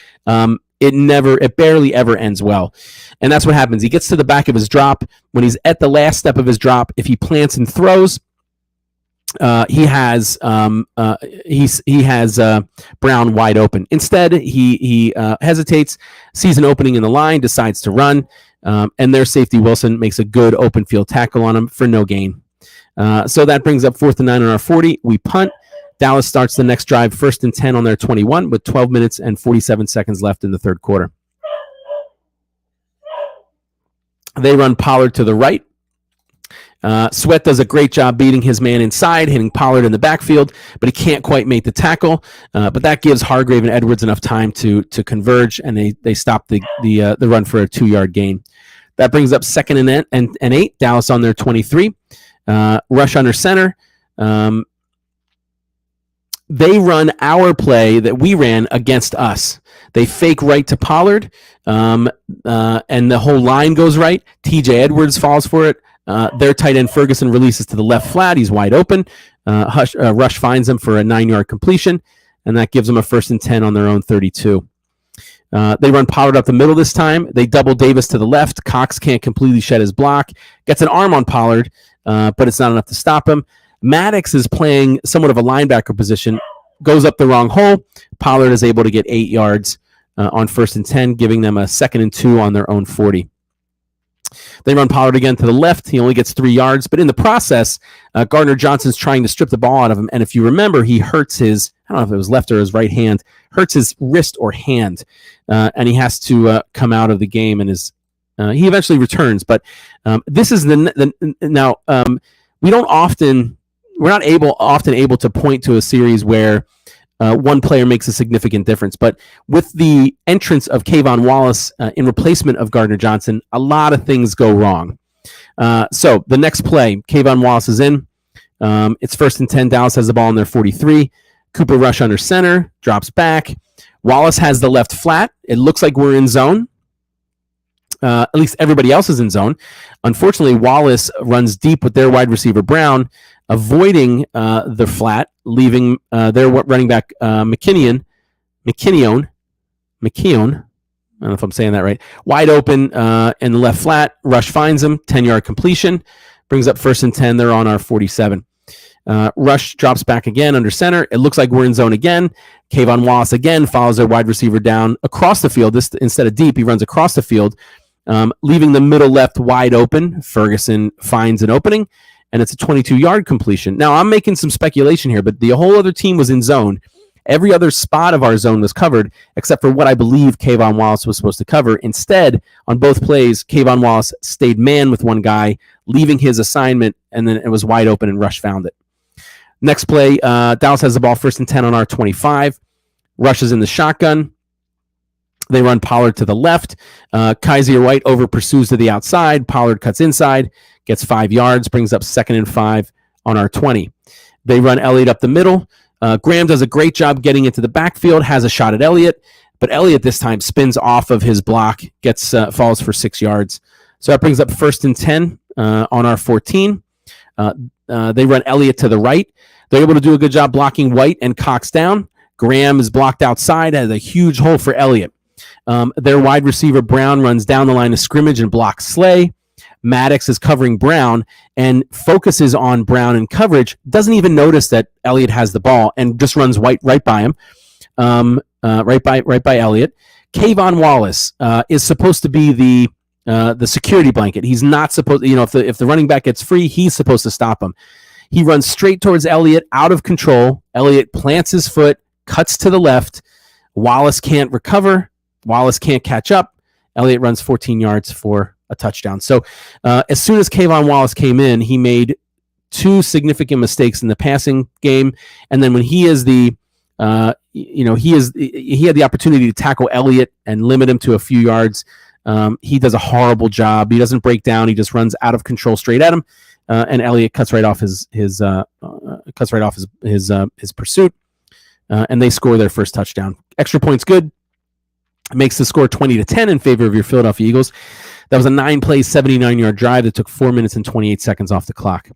it barely ever ends well. And that's what happens. He gets to the back of his drop. When he's at the last step of his drop, if he plants and throws, he has Brown wide open. Instead, he hesitates, sees an opening in the line, decides to run, and their safety Wilson makes a good open field tackle on him for no gain. So that brings up 4th and 9 on our 40. We punt. Dallas starts the next drive, 1st and 10 on their 21 with 12 minutes and 47 seconds left in the third quarter. They run Pollard to the right. Sweat does a great job beating his man inside, hitting Pollard in the backfield, but he can't quite make the tackle. But that gives Hargrave and Edwards enough time to converge, and they stop the run for a 2-yard gain. That brings up 2nd and 8. Dallas on their 23. Rush under center. They run our play that we ran against us. They fake right to Pollard, and the whole line goes right. TJ Edwards falls for it. Their tight end Ferguson releases to the left flat. He's wide open. Rush finds him for a 9-yard completion, and that gives them a 1st and 10 on their own 32. They run Pollard up the middle this time. They double Davis to the left. Cox can't completely shed his block. Gets an arm on Pollard, but it's not enough to stop him. Maddox is playing somewhat of a linebacker position, goes up the wrong hole. Pollard is able to get 8 yards on 1st and 10, giving them a 2nd and 2 on their own 40. They run Pollard again to the left. He only gets 3 yards, but in the process, Gardner Johnson's trying to strip the ball out of him. And if you remember, he hurts his, I don't know if it was left or his right hand, hurts his wrist or hand, and he has to come out of the game. And he eventually returns. But this is now we're not often able to point to a series where one player makes a significant difference. But with the entrance of Kayvon Wallace in replacement of Gardner Johnson, a lot of things go wrong. So the next play, Kayvon Wallace is in. It's 1st and 10. Dallas has the ball on their 43. Cooper Rush under center, drops back. Wallace has the left flat. It looks like we're in zone. At least everybody else is in zone. Unfortunately, Wallace runs deep with their wide receiver Brown, avoiding the flat, leaving their running back McKeown. I don't know if I'm saying that right. Wide open in the left flat. Rush finds him. 10-yard completion. Brings up 1st and 10. They're on our 47. Rush drops back again under center. It looks like we're in zone again. Kayvon Wallace again follows their wide receiver down across the field. This instead of deep, he runs across the field, leaving the middle left wide open. Ferguson finds an opening, and it's a 22-yard completion. Now, I'm making some speculation here, but the whole other team was in zone. Every other spot of our zone was covered, except for what I believe Kayvon Wallace was supposed to cover. Instead, on both plays, Kayvon Wallace stayed man with one guy, leaving his assignment, and then it was wide open, and Rush found it. Next play, Dallas has the ball 1st and 10 on our 25. Rush is in the shotgun. They run Pollard to the left. Kaiser White over pursues to the outside. Pollard cuts inside, gets 5 yards, brings up 2nd and 5 on our 20. They run Elliott up the middle. Graham does a great job getting into the backfield, has a shot at Elliott, but Elliott this time spins off of his block, falls for 6 yards. So that brings up 1st and 10 on our 14. They run Elliott to the right. They're able to do a good job blocking White and Cox down. Graham is blocked outside, has a huge hole for Elliott. Their wide receiver, Brown, runs down the line of scrimmage and blocks Slay. Maddox is covering Brown and focuses on Brown in coverage, doesn't even notice that Elliott has the ball and just runs right by him, right by Elliott. Kayvon Wallace is supposed to be the security blanket. He's not supposed, if the running back gets free, he's supposed to stop him. He runs straight towards Elliott, out of control. Elliott plants his foot, cuts to the left. Wallace can't recover. Wallace can't catch up. Elliott runs 14 yards for a touchdown. So as soon as Kayvon Wallace came in, he made two significant mistakes in the passing game. And then when he is he had the opportunity to tackle Elliott and limit him to a few yards. He does a horrible job. He doesn't break down. He just runs out of control straight at him. And Elliott cuts right off his pursuit. And they score their first touchdown. Extra points good. Makes the score 20-10 in favor of your Philadelphia Eagles. That was a 9-play, 79-yard drive that took 4 minutes and 28 seconds off the clock.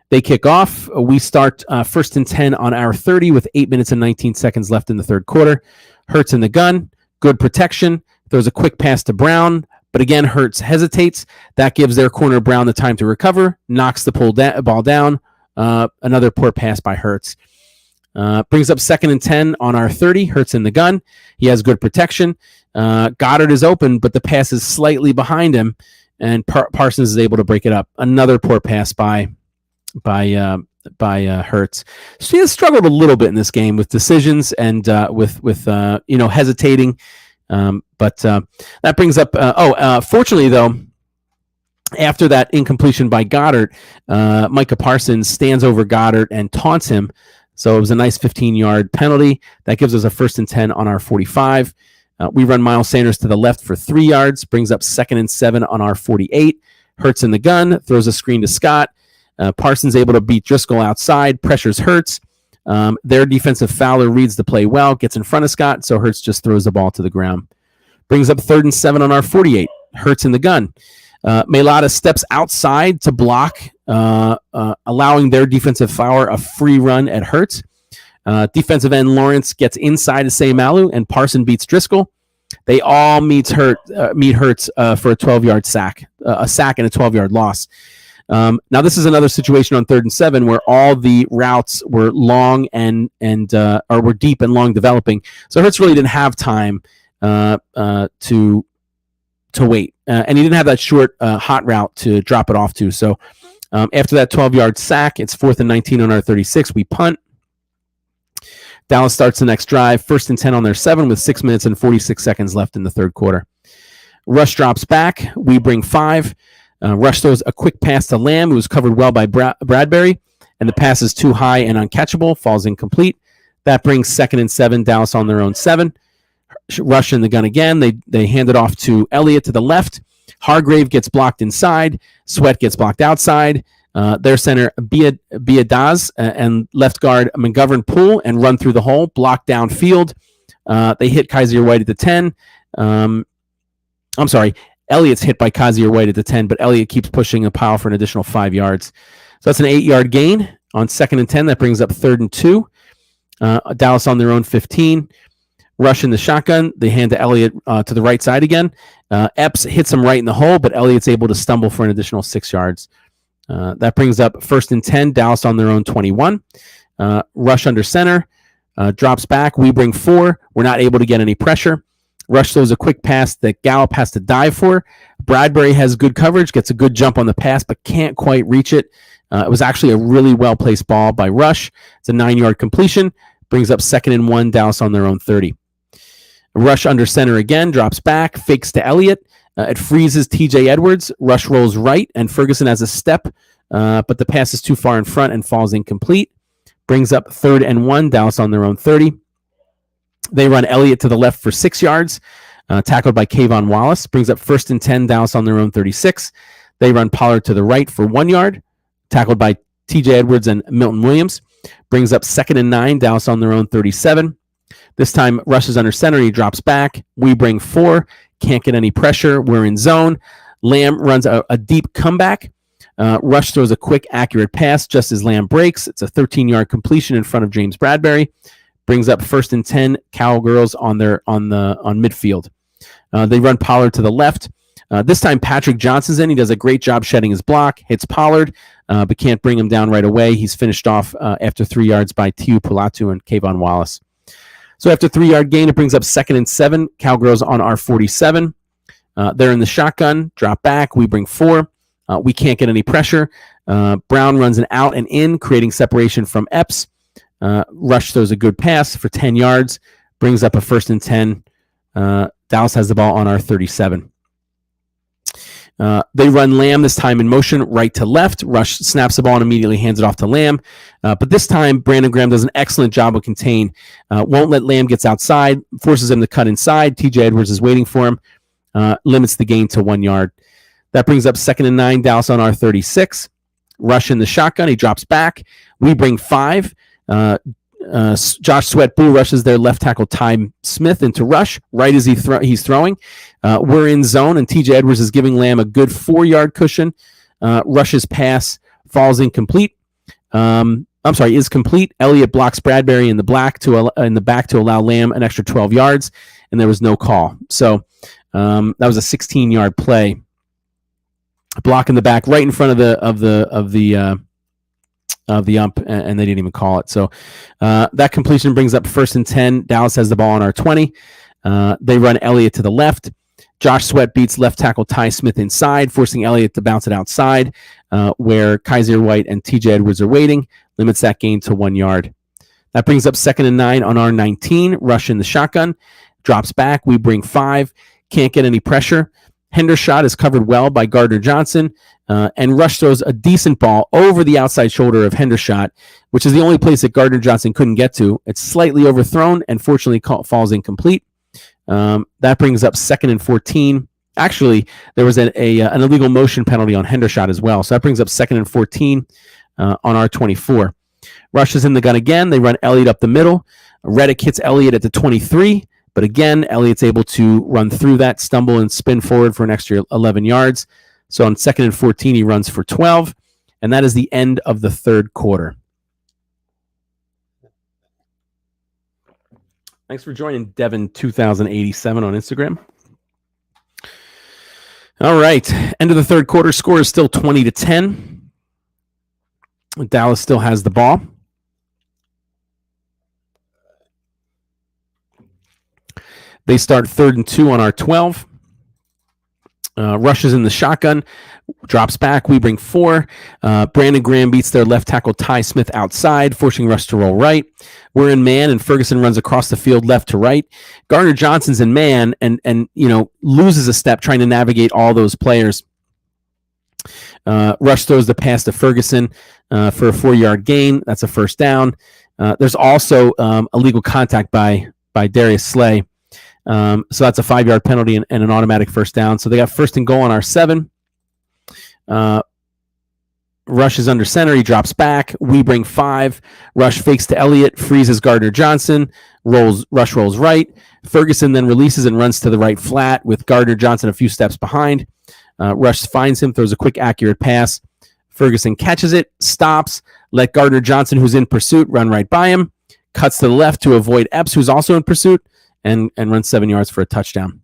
They kick off. We start first and 10 on our 30 with 8 minutes and 19 seconds left in the third quarter. Hurts in the gun. Good protection. Throws a quick pass to Brown, but again, Hurts hesitates. That gives their corner Brown the time to recover. Knocks the ball down. Another poor pass by Hurts. Brings up second and 10 on our 30. Hurts in the gun. He has good protection. Goddard is open, but the pass is slightly behind him, and Parsons is able to break it up. Another poor pass by Hurts. So he has struggled a little bit in this game with decisions and with hesitating. But that brings up. Fortunately, though, after that incompletion by Goddard, Micah Parsons stands over Goddard and taunts him. So it was a nice 15-yard penalty. That gives us a first and 10 on our 45. We run Miles Sanders to the left for 3 yards, brings up second and 7 on our 48. Hurts in the gun, throws a screen to Scott. Parsons able to beat Driscoll outside, pressures Hurts. Their defensive fouler reads the play well, gets in front of Scott, so Hurts just throws the ball to the ground. Brings up third and 7 on our 48. Hurts in the gun. Mailata steps outside to block, allowing their defensive fouler a free run at Hurts. Defensive end Lawrence gets inside to Saymalu, and Parson beats Driscoll. They all meet Hurts for a 12-yard sack, a sack and a 12-yard loss. Now this is another situation on third and 7 where all the routes were long and were deep and long developing. So Hurts really didn't have time to wait, and he didn't have that short hot route to drop it off to. So after that 12-yard sack, it's 4th and 19 on our 36. We punt. Dallas starts the next drive, first and 10 on their 7 with 6 minutes and 46 seconds left in the third quarter. Rush drops back. We bring 5. Rush throws a quick pass to Lamb, who was covered well by Bradbury, and the pass is too high and uncatchable, falls incomplete. That brings 2nd and 7, Dallas on their own 7. Rush in the gun again. They hand it off to Elliott to the left. Hargrave gets blocked inside. Sweat gets blocked outside. Their center, Biadaz, and left guard, McGovern pull and run through the hole, block downfield. They hit Kaiser White at the 10. I'm sorry, Elliott's hit by Kaiser White at the 10, but Elliott keeps pushing a pile for an additional 5 yards. So that's an 8-yard gain on 2nd and 10. That brings up 3rd and 2. Dallas on their own 15. Rush in the shotgun. They hand to Elliott to the right side again. Epps hits him right in the hole, but Elliott's able to stumble for an additional 6 yards. That brings up 1st and 10, Dallas on their own 21. Rush under center, drops back. We bring 4. We're not able to get any pressure. Rush throws a quick pass that Gallup has to dive for. Bradbury has good coverage, gets a good jump on the pass, but can't quite reach it. It was actually a really well-placed ball by Rush. It's a 9-yard completion. Brings up 2nd and 1, Dallas on their own 30. Rush under center again, drops back, fakes to Elliott. It freezes T.J. Edwards. Rush rolls right, and Ferguson has a step, but the pass is too far in front and falls incomplete. Brings up 3rd and 1, Dallas on their own 30. They run Elliott to the left for 6 yards, tackled by Kayvon Wallace. Brings up 1st and 10, Dallas on their own 36. They run Pollard to the right for 1 yard, tackled by T.J. Edwards and Milton Williams. Brings up 2nd and 9, Dallas on their own 37. This time, Rush is under center. He drops back. We bring 4. Can't get any pressure. We're in zone. Lamb runs a deep comeback. Rush throws a quick, accurate pass just as Lamb breaks. It's a 13-yard completion in front of James Bradbury. brings up 1st and 10. Cowgirls on midfield. They run Pollard to the left. This time Patrick Johnson's in. He does a great job shedding his block, hits Pollard, but can't bring him down right away. He's finished off after 3 yards by Tiu Pulatu and Kayvon Wallace. So after 3-yard gain, it brings up 2nd and 7. Cowgirls on our 47. They're in the shotgun, drop back. We bring 4. We can't get any pressure. Brown runs an out and in, creating separation from Epps. Rush throws a good pass for 10 yards, brings up a 1st and 10. Dallas has the ball on our 37. They run Lamb this time in motion, right to left. Rush snaps the ball and immediately hands it off to Lamb. But this time, Brandon Graham does an excellent job of contain. Won't let Lamb gets outside, forces him to cut inside. TJ Edwards is waiting for him. Limits the gain to 1 yard. That brings up 2nd and 9. Dallas on our 36. Rush in the shotgun. He drops back. We bring 5. Josh Sweat bull rushes their left tackle Ty Smith into rush right as he's throwing. We're in zone, and TJ Edwards is giving Lamb a good 4-yard cushion. Rush's pass falls incomplete. Is complete. Elliott blocks Bradbury in the back to allow Lamb an extra 12 yards, and there was no call. So that was a 16-yard play. Block in the back, right in front of the ump, and they didn't even call it. So that completion brings up 1st and 10. Dallas has the ball on our 20. They run Elliott to the left. Josh Sweat beats left tackle Ty Smith inside, forcing Elliott to bounce it outside, where Kaiser White and TJ Edwards are waiting. Limits that gain to 1 yard. That brings up 2nd and 9 on our 19. Rush in the shotgun. Drops back. We bring 5. Can't get any pressure. Hendershot is covered well by Gardner Johnson, and Rush throws a decent ball over the outside shoulder of Hendershot, which is the only place that Gardner Johnson couldn't get to. It's slightly overthrown and fortunately falls incomplete. That brings up 2nd and 14. Actually, there was an illegal motion penalty on Hendershot as well. So that brings up 2nd and 14 on our 24. Rush is in the gun again. They run Elliott up the middle. Reddick hits Elliott at the 23. But again, Elliott's able to run through that, stumble, and spin forward for an extra 11 yards. So on 2nd and 14, he runs for 12. And that is the end of the third quarter. Thanks for joining Devin2087 on Instagram. All right. End of the third quarter. Score is still 20-10. Dallas still has the ball. They start 3rd and 2 on our 12. Rushes in the shotgun, drops back. We bring 4. Brandon Graham beats their left tackle Ty Smith outside, forcing Rush to roll right. We're in man, and Ferguson runs across the field left to right. Gardner Johnson's in man and loses a step trying to navigate all those players. Rush throws the pass to Ferguson for a 4-yard gain. That's a 1st down. There's also illegal contact by Darius Slay. So that's a 5-yard penalty and an automatic 1st down. So they got 1st and goal on our 7. Rush is under center. He drops back. We bring 5. Rush fakes to Elliott, freezes Gardner Johnson. Rush rolls right. Ferguson then releases and runs to the right flat with Gardner Johnson a few steps behind. Rush finds him, throws a quick, accurate pass. Ferguson catches it, stops, let Gardner Johnson, who's in pursuit, run right by him. Cuts to the left to avoid Epps, who's also in pursuit. And runs 7 yards for a touchdown.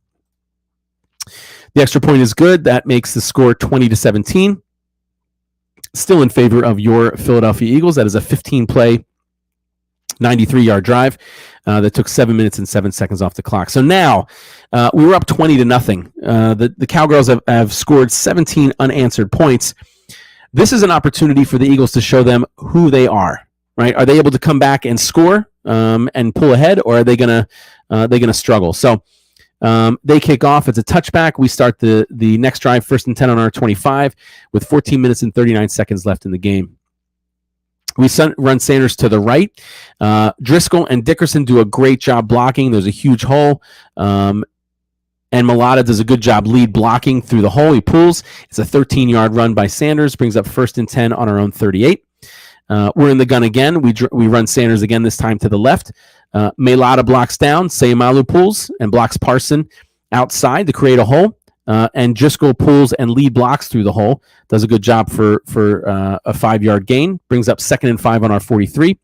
The extra point is good. That makes the score 20-17. Still in favor of your Philadelphia Eagles. That is a 15-play, 93-yard drive that took 7 minutes and 7 seconds off the clock. So now we were up 20-0. The Cowgirls have scored 17 unanswered points. This is an opportunity for the Eagles to show them who they are. Right? Are they able to come back and score and pull ahead, or are they gonna struggle? So they kick off. It's a touchback. We start the next drive, 1st and 10 on our 25, with 14 minutes and 39 seconds left in the game. We run Sanders to the right. Driscoll and Dickerson do a great job blocking. There's a huge hole. And Malata does a good job lead blocking through the hole. He pulls. It's a 13-yard run by Sanders. Brings up 1st and 10 on our own 38. We're in the gun again. We run Sanders again, this time to the left. Malata blocks down. Sayamalu pulls and blocks Parson outside to create a hole. And Driscoll pulls and lead blocks through the hole. Does a good job for a 5-yard gain. Brings up 2nd and 5 on our 43.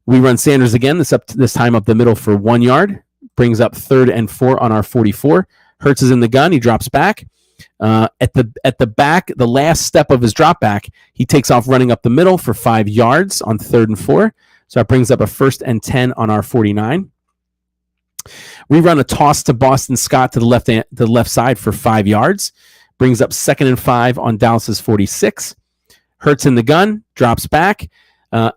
We run Sanders again, this time up the middle for 1 yard, brings up 3rd and 4 on our 44. Hurts is in the gun. He drops back. At the back, the last step of his drop back, he takes off running up the middle for 5 yards on 3rd and 4. So that brings up a 1st and 10 on our 49. We run a toss to Boston Scott to the left side for 5 yards, brings up 2nd and 5 on Dallas's 46. Hurts in the gun, drops back.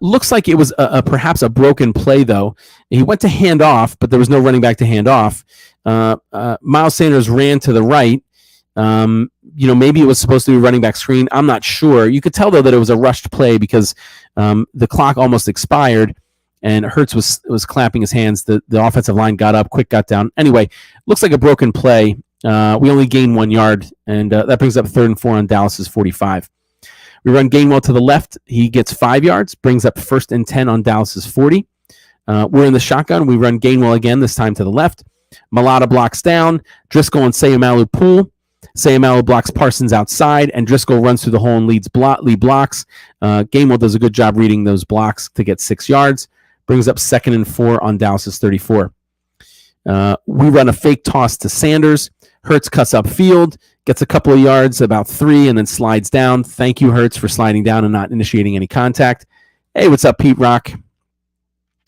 Looks like it was perhaps a broken play, though. He went to hand off, but there was no running back to hand off. Miles Sanders ran to the right. Maybe it was supposed to be a running back screen. I'm not sure. You could tell, though, that it was a rushed play because the clock almost expired, and Hurts was clapping his hands. The offensive line got up, quick got down. Anyway, looks like a broken play. We only gained 1 yard, and that brings up 3rd and 4 on Dallas's 45. We run Gainwell to the left. He gets 5 yards, brings up 1st and 10 on Dallas's 40. We're in the shotgun. We run Gainwell again, this time to the left. Malata blocks down. Driscoll and Sayamalu pull. Sayamalu blocks Parsons outside, and Driscoll runs through the hole and lead blocks. Gainwell does a good job reading those blocks to get 6 yards. Brings up 2nd and 4 on Dallas's 34. We run a fake toss to Sanders. Hurts cuts upfield, gets a couple of yards, about 3, and then slides down. Thank you, Hurts, for sliding down and not initiating any contact. Hey, what's up, Pete Rock?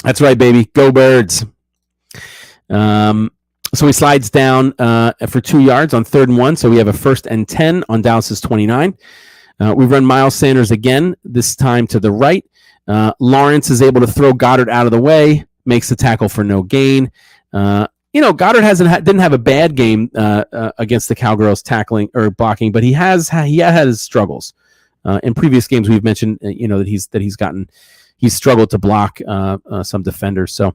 That's right, baby. Go Birds. So he slides down for 2 yards on 3rd and 1. So we have a 1st and 10 on Dallas's 29. We run Miles Sanders again, this time to the right. Lawrence is able to throw Goddard out of the way, makes the tackle for no gain. Goddard didn't have a bad game against the Cowgirls tackling or blocking, but he had his struggles. In previous games, we've mentioned that he's struggled to block some defenders. So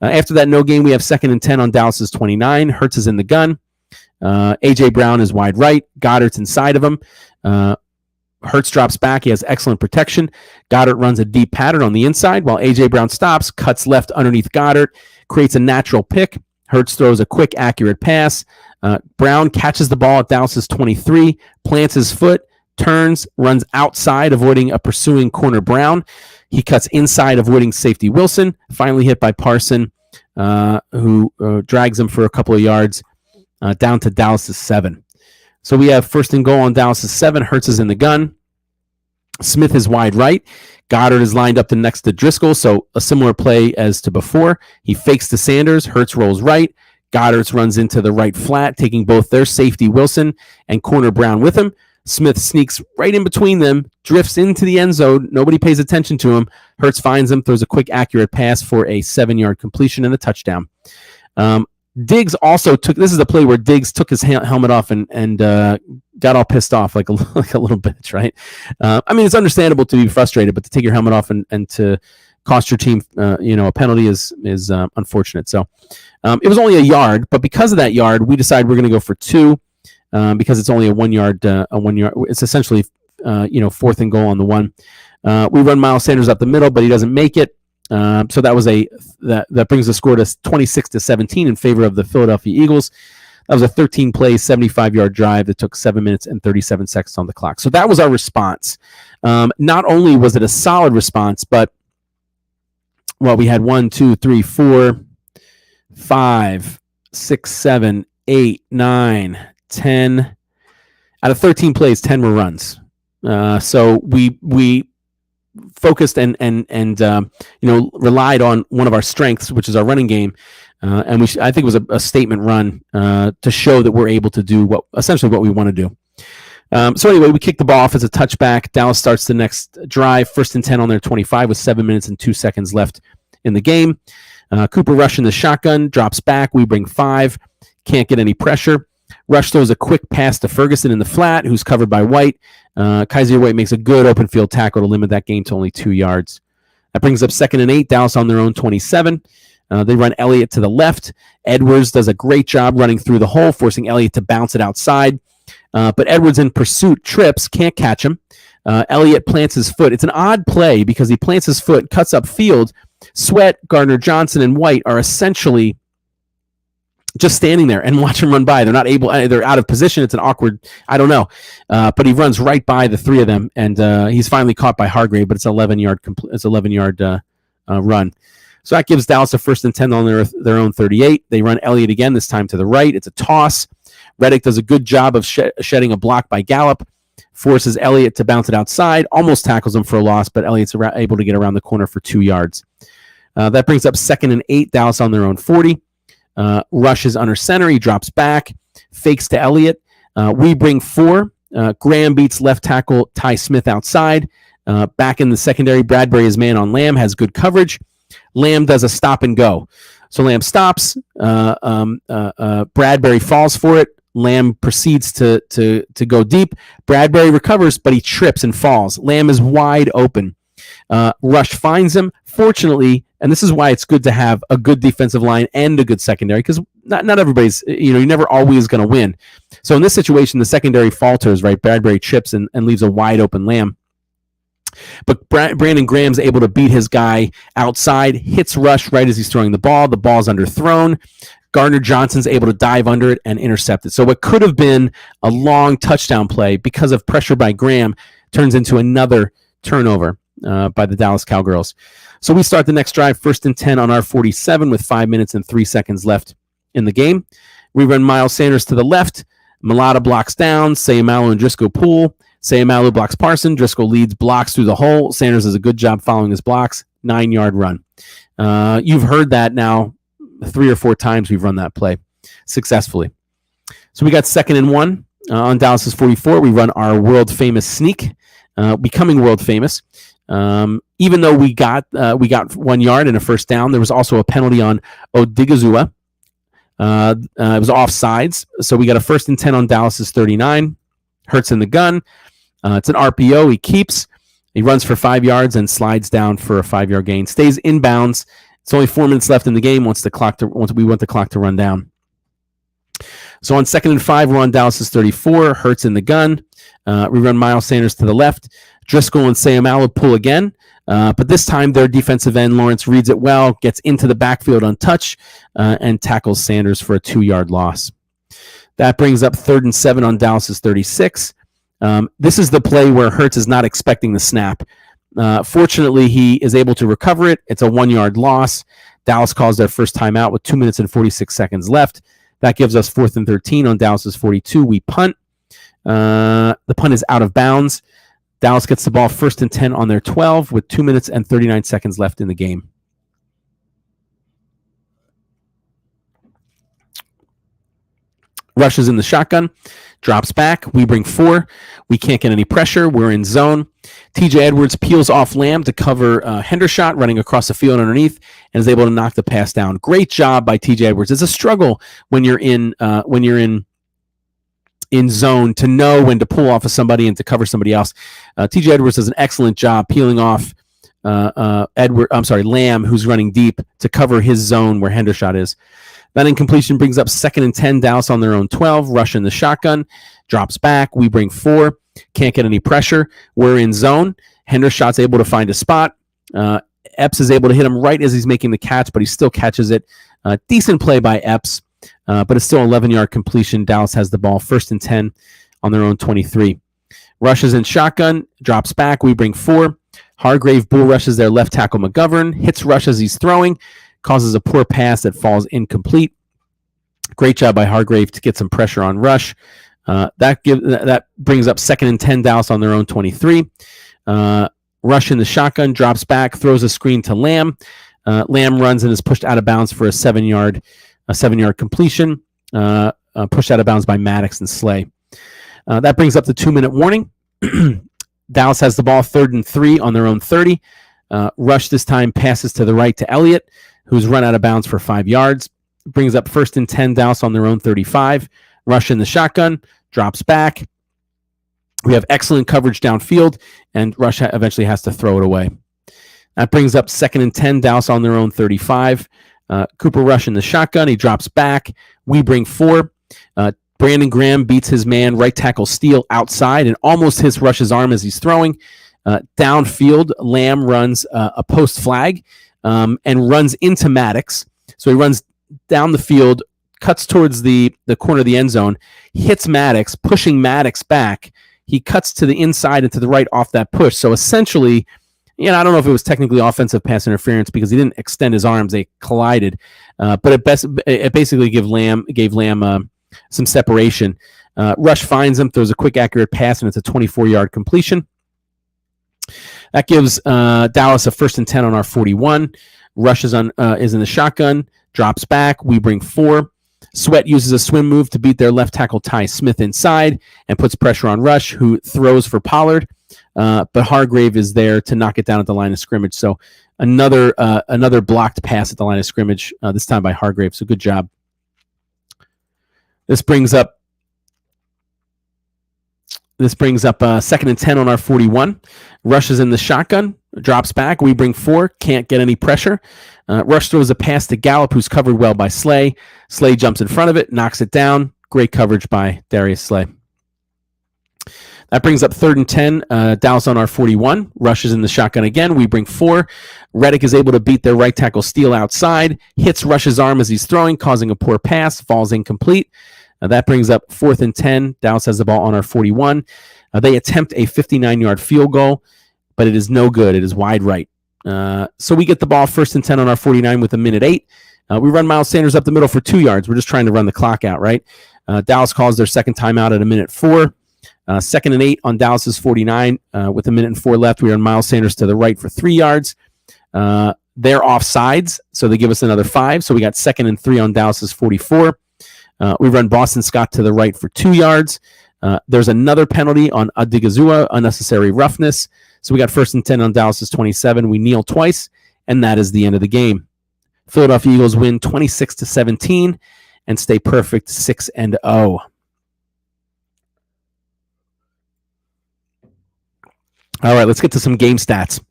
after that no gain, we have 2nd and 10 on Dallas's 29. Hurts is in the gun. AJ Brown is wide right. Goddard's inside of him. Hurts drops back. He has excellent protection. Goddard runs a deep pattern on the inside while AJ Brown stops, cuts left underneath Goddard, creates a natural pick. Hurts throws a quick, accurate pass. Brown catches the ball at Dallas's 23, plants his foot, turns, runs outside, avoiding a pursuing corner Brown. He cuts inside, avoiding safety Wilson, finally hit by Parson, who drags him for a couple of yards down to Dallas's 7. So we have 1st and goal on Dallas's 7. Hurts is in the gun. Smith is wide right. Goddard is lined up next to Driscoll, so a similar play as to before. He fakes to Sanders. Hurts rolls right. Goddard runs into the right flat, taking both their safety Wilson and corner Brown with him. Smith sneaks right in between them, drifts into the end zone. Nobody pays attention to him. Hurts finds him, throws a quick, accurate pass for a 7-yard completion and a touchdown. Diggs also this is the play where Diggs took his helmet off and got all pissed off like a little bitch, right? It's understandable to be frustrated, but to take your helmet off and to cost your team, a penalty is unfortunate. So it was only a yard, but because of that yard, we decided we're going to go for 2 because it's only a 1 yard. It's essentially 4th and goal on the 1. We run Miles Sanders up the middle, but he doesn't make it. So that was that brings the score to 26-17 in favor of the Philadelphia Eagles. That was a 13-play, 75-yard drive that took 7 minutes and 37 seconds on the clock. So that was our response. Not only was it a solid response, but we had 1, 2, 3, 4, 5, 6, 7, 8, 9, 10. Out of 13 plays, 10 were runs. So we focused and relied on one of our strengths, which is our running game, and I think it was a statement run to show that we're able to do essentially what we want to do. So anyway, we kick the ball off as a touchback. Dallas starts the next drive, 1st and 10 on their 25 with 7 minutes and 2 seconds left in the game. Cooper Rush in the shotgun, drops back. We bring 5, can't get any pressure. Rush throws a quick pass to Ferguson in the flat, who's covered by White. Kaiser White makes a good open field tackle to limit that gain to only 2 yards. That brings up 2nd and 8, Dallas on their own 27. They run Elliott to the left. Edwards does a great job running through the hole, forcing Elliott to bounce it outside. But Edwards in pursuit trips, can't catch him. Elliott plants his foot. It's an odd play because he plants his foot, cuts up field. Sweat, Gardner Johnson, and White are essentially just standing there and watch him run by. They're not able, they're out of position. It's an awkward, I don't know. But he runs right by the 3 of them, and he's finally caught by Hargrave, but it's 11-yard run. So that gives Dallas a 1st and 10 on their own 38. They run Elliott again, this time to the right. It's a toss. Reddick does a good job of shedding a block by Gallup, forces Elliott to bounce it outside, almost tackles him for a loss, but Elliott's able to get around the corner for 2 yards. That brings up 2nd and 8, Dallas on their own 40. Rushes under center. He drops back, fakes to Elliott. We bring 4. Graham beats left tackle Ty Smith outside. Back in the secondary, Bradbury is man on Lamb, has good coverage. Lamb does a stop and go. So Lamb stops. Bradbury falls for it. Lamb proceeds to go deep. Bradbury recovers, but he trips and falls. Lamb is wide open. Rush finds him. Fortunately, and this is why it's good to have a good defensive line and a good secondary, because not everybody's, you're never always going to win. So in this situation, the secondary falters, right? Bradbury trips and leaves a wide open Lamb. But Brandon Graham's able to beat his guy outside, hits Rush right as he's throwing the ball. The ball's underthrown. Gardner Johnson's able to dive under it and intercept it. So what could have been a long touchdown play because of pressure by Graham turns into another turnover by the Dallas Cowgirls. So we start the next drive, 1st and 10 on our 47 with 5 minutes and 3 seconds left in the game. We run Miles Sanders to the left. Mulata blocks down. Sayamalu and Driscoll pool. Sayamalu blocks Parson. Driscoll leads blocks through the hole. Sanders does a good job following his blocks. 9-yard run. You've heard that now 3 or 4 times we've run that play successfully. So we got 2nd and 1 on Dallas's 44. We run our world famous sneak, becoming world famous. Even though we got 1 yard and a 1st down, there was also a penalty on Odigizua. It was offsides, so we got a 1st and 10 on Dallas's 39. Hurts in the gun. It's an RPO. He keeps. He runs for 5 yards and slides down for a 5-yard gain. Stays inbounds. It's only 4 minutes left in the game once we want the clock to run down. So on 2nd and 5, we're on Dallas's 34. Hurts in the gun. We run Miles Sanders to the left. Driscoll and Sayamalu pull again. But this time their defensive end, Lawrence, reads it well, gets into the backfield untouched, and tackles Sanders for a 2-yard loss. That brings up 3rd and 7 on Dallas's 36. This is the play where Hurts is not expecting the snap. Fortunately, he is able to recover it. It's a 1-yard loss. Dallas calls their first timeout with 2 minutes and 46 seconds left. That gives us 4th and 13 on Dallas's 42. We punt. The punt is out of bounds. Dallas gets the ball 1st and 10 on their 12 with 2 minutes and 39 seconds left in the game. Rushes in the shotgun, drops back. We bring 4. We can't get any pressure. We're in zone. TJ Edwards peels off Lamb to cover Hendershot running across the field underneath and is able to knock the pass down. Great job by TJ Edwards. It's a struggle when you're in zone to know when to pull off of somebody and to cover somebody else. TJ Edwards does an excellent job peeling off Lamb, who's running deep to cover his zone where Hendershot is. That incompletion brings up 2nd and 10, Dallas on their own 12. Rush in the shotgun, drops back. We bring 4. Can't get any pressure. We're in zone. Hendershot's able to find a spot. Epps is able to hit him right as he's making the catch, but he still catches it. Decent play by Epps, but it's still 11-yard completion. Dallas has the ball 1st and 10 on their own 23. Rushes in shotgun, drops back. We bring 4. Hargrave bull rushes their left tackle McGovern, hits Rush as he's throwing, causes a poor pass that falls incomplete. Great job by Hargrave to get some pressure on Rush. That brings up 2nd and 10, Dallas on their own 23. Rush in the shotgun, drops back, throws a screen to Lamb. Lamb runs and is pushed out of bounds for a 7-yard completion. Pushed out of bounds by Maddox and Slay. That brings up the 2-minute warning. Dallas has the ball 3rd and 3 on their own 30. Rush this time passes to the right to Elliott, who's run out of bounds for 5 yards. Brings up 1st and 10, Dallas on their own 35. Rush in the shotgun, drops back. We have excellent coverage downfield, and Rush eventually has to throw it away. That brings up 2nd and 10, Dallas on their own 35. Cooper Rush in the shotgun. He drops back. We bring 4. Brandon Graham beats his man, right tackle Steele, outside and almost hits Rush's arm as he's throwing. Downfield, Lamb runs a post flag and runs into Maddox. So he runs down the field, cuts towards the corner of the end zone, hits Maddox, pushing Maddox back. He cuts to the inside and to the right off that push. So essentially, I don't know if it was technically offensive pass interference because he didn't extend his arms; they collided. But it basically gave Lamb some separation. Rush finds him, throws a quick, accurate pass, and it's a 24-yard completion. That gives Dallas a 1st and 10 on our 41. Rush is in the shotgun, drops back. We bring 4. Sweat uses a swim move to beat their left tackle Ty Smith inside and puts pressure on Rush, who throws for Pollard. But Hargrave is there to knock it down at the line of scrimmage. So another blocked pass at the line of scrimmage, this time by Hargrave. So good job. This brings up 2nd and 10 on our 41. Rush is in the shotgun, drops back. We bring 4, can't get any pressure. Rush throws a pass to Gallup, who's covered well by Slay. Slay jumps in front of it, knocks it down. Great coverage by Darius Slay. That brings up 3rd and 10. Dallas on our 41. Rush is in the shotgun again. We bring 4. Reddick is able to beat their right tackle Steele outside, hits Rush's arm as he's throwing, causing a poor pass, falls incomplete. That brings up 4th and 10. Dallas has the ball on our 41. They attempt a 59-yard field goal, but it is no good. It is wide right. So we get the ball 1st and 10 on our 49 with 1:08. We run Miles Sanders up the middle for 2 yards. We're just trying to run the clock out, right? Dallas calls their second timeout at 1:04. 2nd and 8 on Dallas's 49 with 1:04 left. We run Miles Sanders to the right for 3 yards. They're offsides, so they give us another 5. So we got 2nd and 3 on Dallas's 44. We run Boston Scott to the right for 2 yards. There's another penalty on Adigazua, unnecessary roughness. So we got 1st and 10 on Dallas's 27. We kneel twice, and that is the end of the game. Philadelphia Eagles win 26-17 and stay perfect 6-0. All right, let's get to some game stats.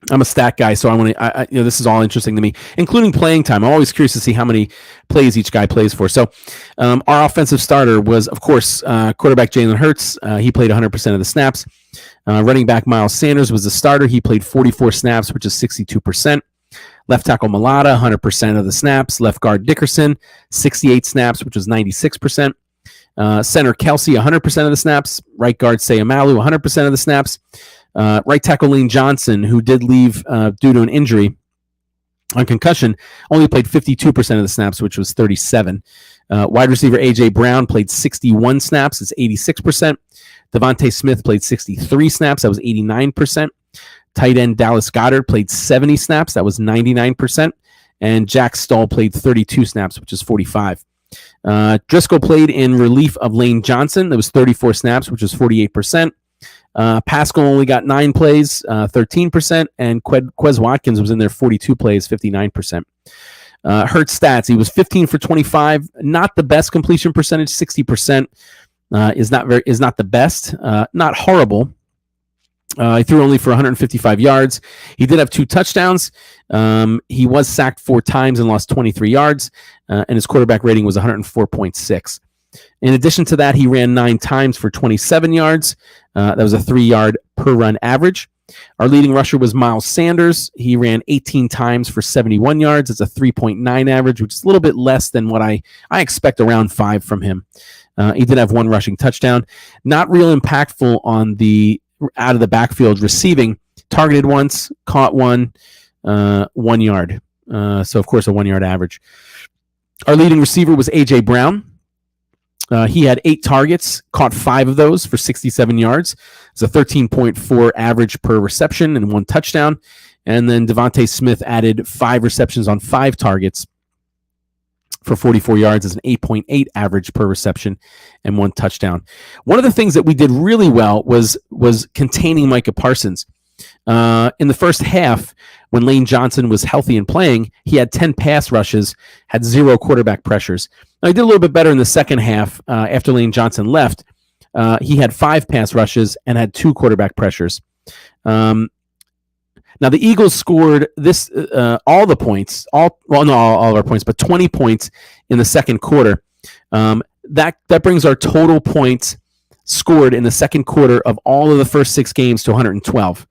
I'm a stat guy, so I want to. This is all interesting to me, including playing time. I'm always curious to see how many plays each guy plays for. So, our offensive starter was, of course, quarterback Jalen Hurts. He played 100% of the snaps. Running back Miles Sanders was the starter. He played 44 snaps, which is 62%. Left tackle Malata, 100% of the snaps. Left guard Dickerson, 68 snaps, which was 96%. Center Kelsey, 100% of the snaps. Right guard Sayamalu, 100% of the snaps. Right tackle Lane Johnson, who did leave due to an injury on concussion, only played 52% of the snaps, which was 37. Wide receiver A.J. Brown played 61 snaps. It's 86%. Devontae Smith played 63 snaps. That was 89%. Tight end Dallas Goedert played 70 snaps. That was 99%. And Jack Stoll played 32 snaps, which is 45. Driscoll played in relief of Lane Johnson. That was 34 snaps, which was 48%. Pascal only got 9 plays, 13%, and Quez Watkins was in there 42 plays, 59%. Hurts stats, he was 15 for 25, not the best completion percentage, 60% is not the best, not horrible. He threw only for 155 yards. He did have 2 touchdowns. He was sacked 4 times and lost 23 yards, and his quarterback rating was 104.6. In addition to that, he ran 9 times for 27 yards. That was a 3-yard per run average. Our leading rusher was Miles Sanders. He ran 18 times for 71 yards. It's a 3.9 average, which is a little bit less than what I expect around 5 from him. He did have 1 rushing touchdown. Not real impactful on the out of the backfield receiving. Targeted once, caught 1, 1 yard. So, of course, a 1-yard average. Our leading receiver was A.J. Brown. He had 8 targets, caught 5 of those for 67 yards. It's a 13.4 average per reception and 1 touchdown. And then Devontae Smith added 5 receptions on 5 targets for 44 yards. It's an 8.8 average per reception and 1 touchdown. One of the things that we did really well was containing Micah Parsons. In the first half, when Lane Johnson was healthy and playing, he had 10 pass rushes, had 0 quarterback pressures. Now, he did a little bit better in the second half after Lane Johnson left. He had 5 pass rushes and had 2 quarterback pressures. Now, the Eagles scored all the points, all of our points, but 20 points in the second quarter. That brings our total points scored in the second quarter of all of the first 6 games to 112.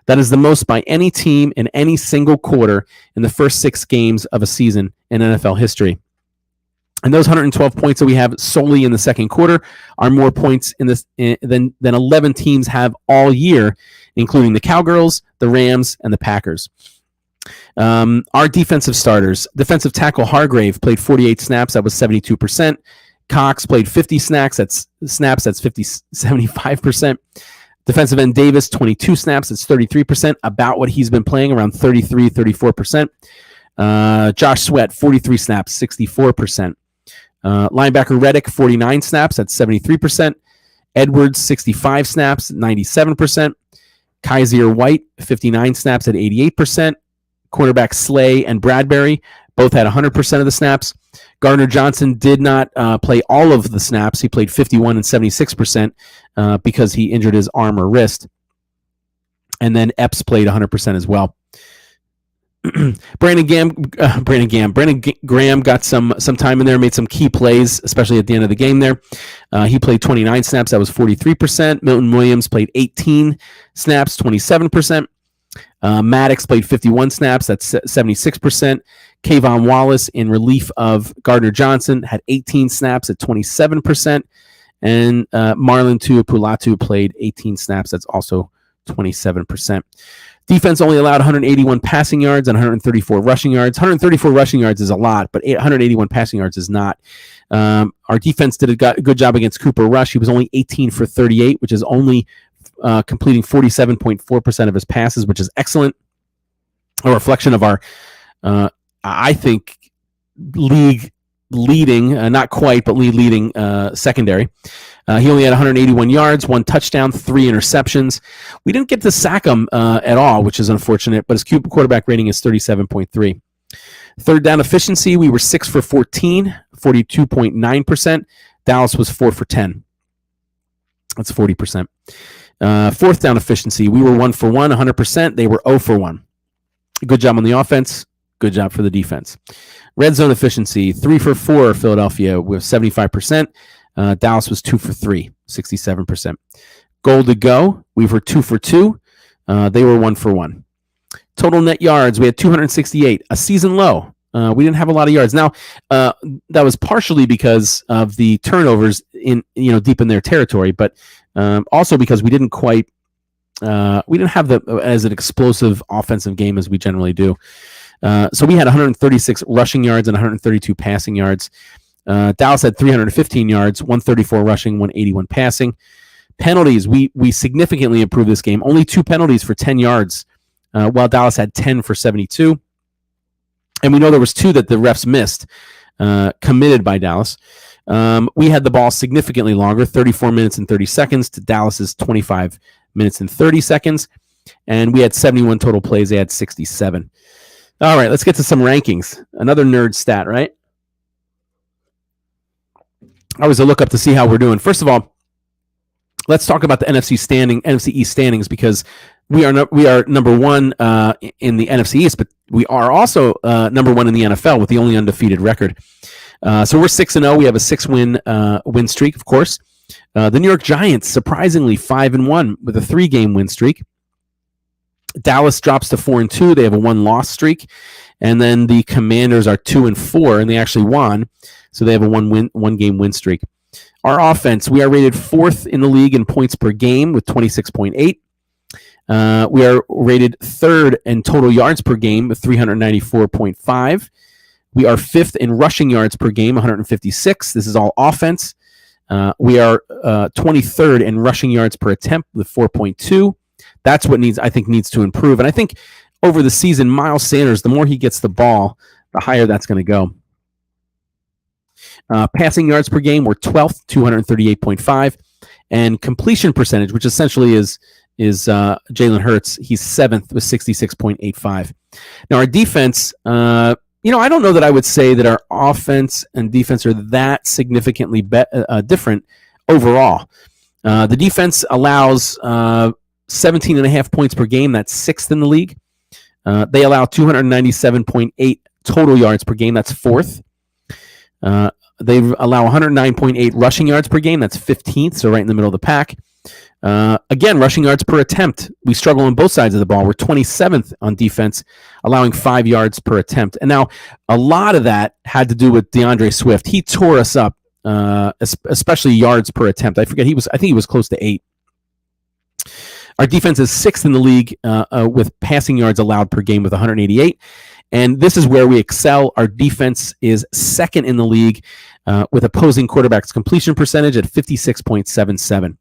That is the most by any team in any single quarter in the first 6 games of a season in NFL history. And those 112 points that we have solely in the second quarter are more points in this than 11 teams have all year including the Cowgirls, the Rams, and the Packers. Our defensive starters. Defensive tackle Hargrave played 48 snaps. That was 72%. Cox played 50 snaps. That's 75%. Defensive end Davis, 22 snaps. That's 33%. About what he's been playing, around 33, 34%. Josh Sweat, 43 snaps, 64%. Linebacker Reddick, 49 snaps. That's 73%. Edwards, 65 snaps, 97%. Kaiser White, 59 snaps at 88%. Cornerback Slay and Bradbury both had 100% of the snaps. Gardner Johnson did not play all of the snaps. He played 51 and 76% because he injured his arm or wrist. And then Epps played 100% as well. Brandon Graham got some time in there, made some key plays, especially at the end of the game there. He played 29 snaps. That was 43%. Milton Williams played 18 snaps, 27%. Maddox played 51 snaps. That's 76%. Kayvon Wallace, in relief of Gardner Johnson, had 18 snaps at 27%. And Marlon Tuipulatu played 18 snaps. That's also 27%. Defense only allowed 181 passing yards and 134 rushing yards. 134 rushing yards is a lot, but 181 passing yards is not. Our defense did a good job against Cooper Rush. He was only 18 for 38, which is only completing 47.4% of his passes, which is excellent. A reflection of our, I think, league leading, not quite, but leading secondary. He only had 181 yards, 1 touchdown, 3 interceptions. We didn't get to sack him at all, which is unfortunate, but his quarterback rating is 37.3. Third down efficiency, we were 6 for 14, 42.9%. Dallas was 4 for 10. That's 40%. Fourth down efficiency, we were 1 for 1, 100%. They were 0 for 1. Good job on the offense. Good job for the defense. Red zone efficiency, 3 for 4, Philadelphia with 75%. Dallas was 2 for 3, 67%. Goal to go, we were 2 for 2. They were 1 for 1. Total net yards, we had 268, a season low. We didn't have a lot of yards. Now, that was partially because of the turnovers deep in their territory, but also because we didn't have as an explosive offensive game as we generally do. So we had 136 rushing yards and 132 passing yards. Dallas had 315 yards, 134 rushing, 181 passing. Penalties, we significantly improved this game. Only 2 penalties for 10 yards, while Dallas had 10 for 72. And we know there was 2 that the refs missed, committed by Dallas. We had the ball significantly longer, 34 minutes and 30 seconds to Dallas's 25 minutes and 30 seconds. And we had 71 total plays. They had 67. All right, let's get to some rankings. Another nerd stat, right? I was a look up to see how we're doing. First of all, let's talk about the NFC East standings, because we are number 1 in the NFC East, but we are also number 1 in the NFL with the only undefeated record. So we're 6-0. We have a 6-win win streak, of course. The New York Giants, surprisingly, 5-1 with a 3-game win streak. Dallas drops to 4-2. They have a 1-loss streak. And then the Commanders are 2-4, and they actually won. So they have a 1-game win streak. Our offense, we are rated 4th in the league in points per game with 26.8. We are rated 3rd in total yards per game with 394.5. We are 5th in rushing yards per game, 156. This is all offense. We are 23rd in rushing yards per attempt with 4.2. That's what needs to improve. And I think over the season, Miles Sanders, the more he gets the ball, the higher that's going to go. Passing yards per game, we're 12th, 238.5. And completion percentage, which essentially is Jalen Hurts, he's 7th with 66.85. Now, our defense, I don't know that I would say that our offense and defense are that significantly different overall. The defense allows 17.5 points per game. That's 6th in the league. They allow 297.8 total yards per game. That's 4th. They allow 109.8 rushing yards per game. That's 15th, so right in the middle of the pack. Again, rushing yards per attempt. We struggle on both sides of the ball. We're 27th on defense, allowing 5 yards per attempt. And now a lot of that had to do with DeAndre Swift. He tore us up, especially yards per attempt. I think he was close to 8. Our defense is 6th in the league with passing yards allowed per game with 188. And this is where we excel. Our defense is 2nd in the league with opposing quarterbacks completion percentage at 56.77.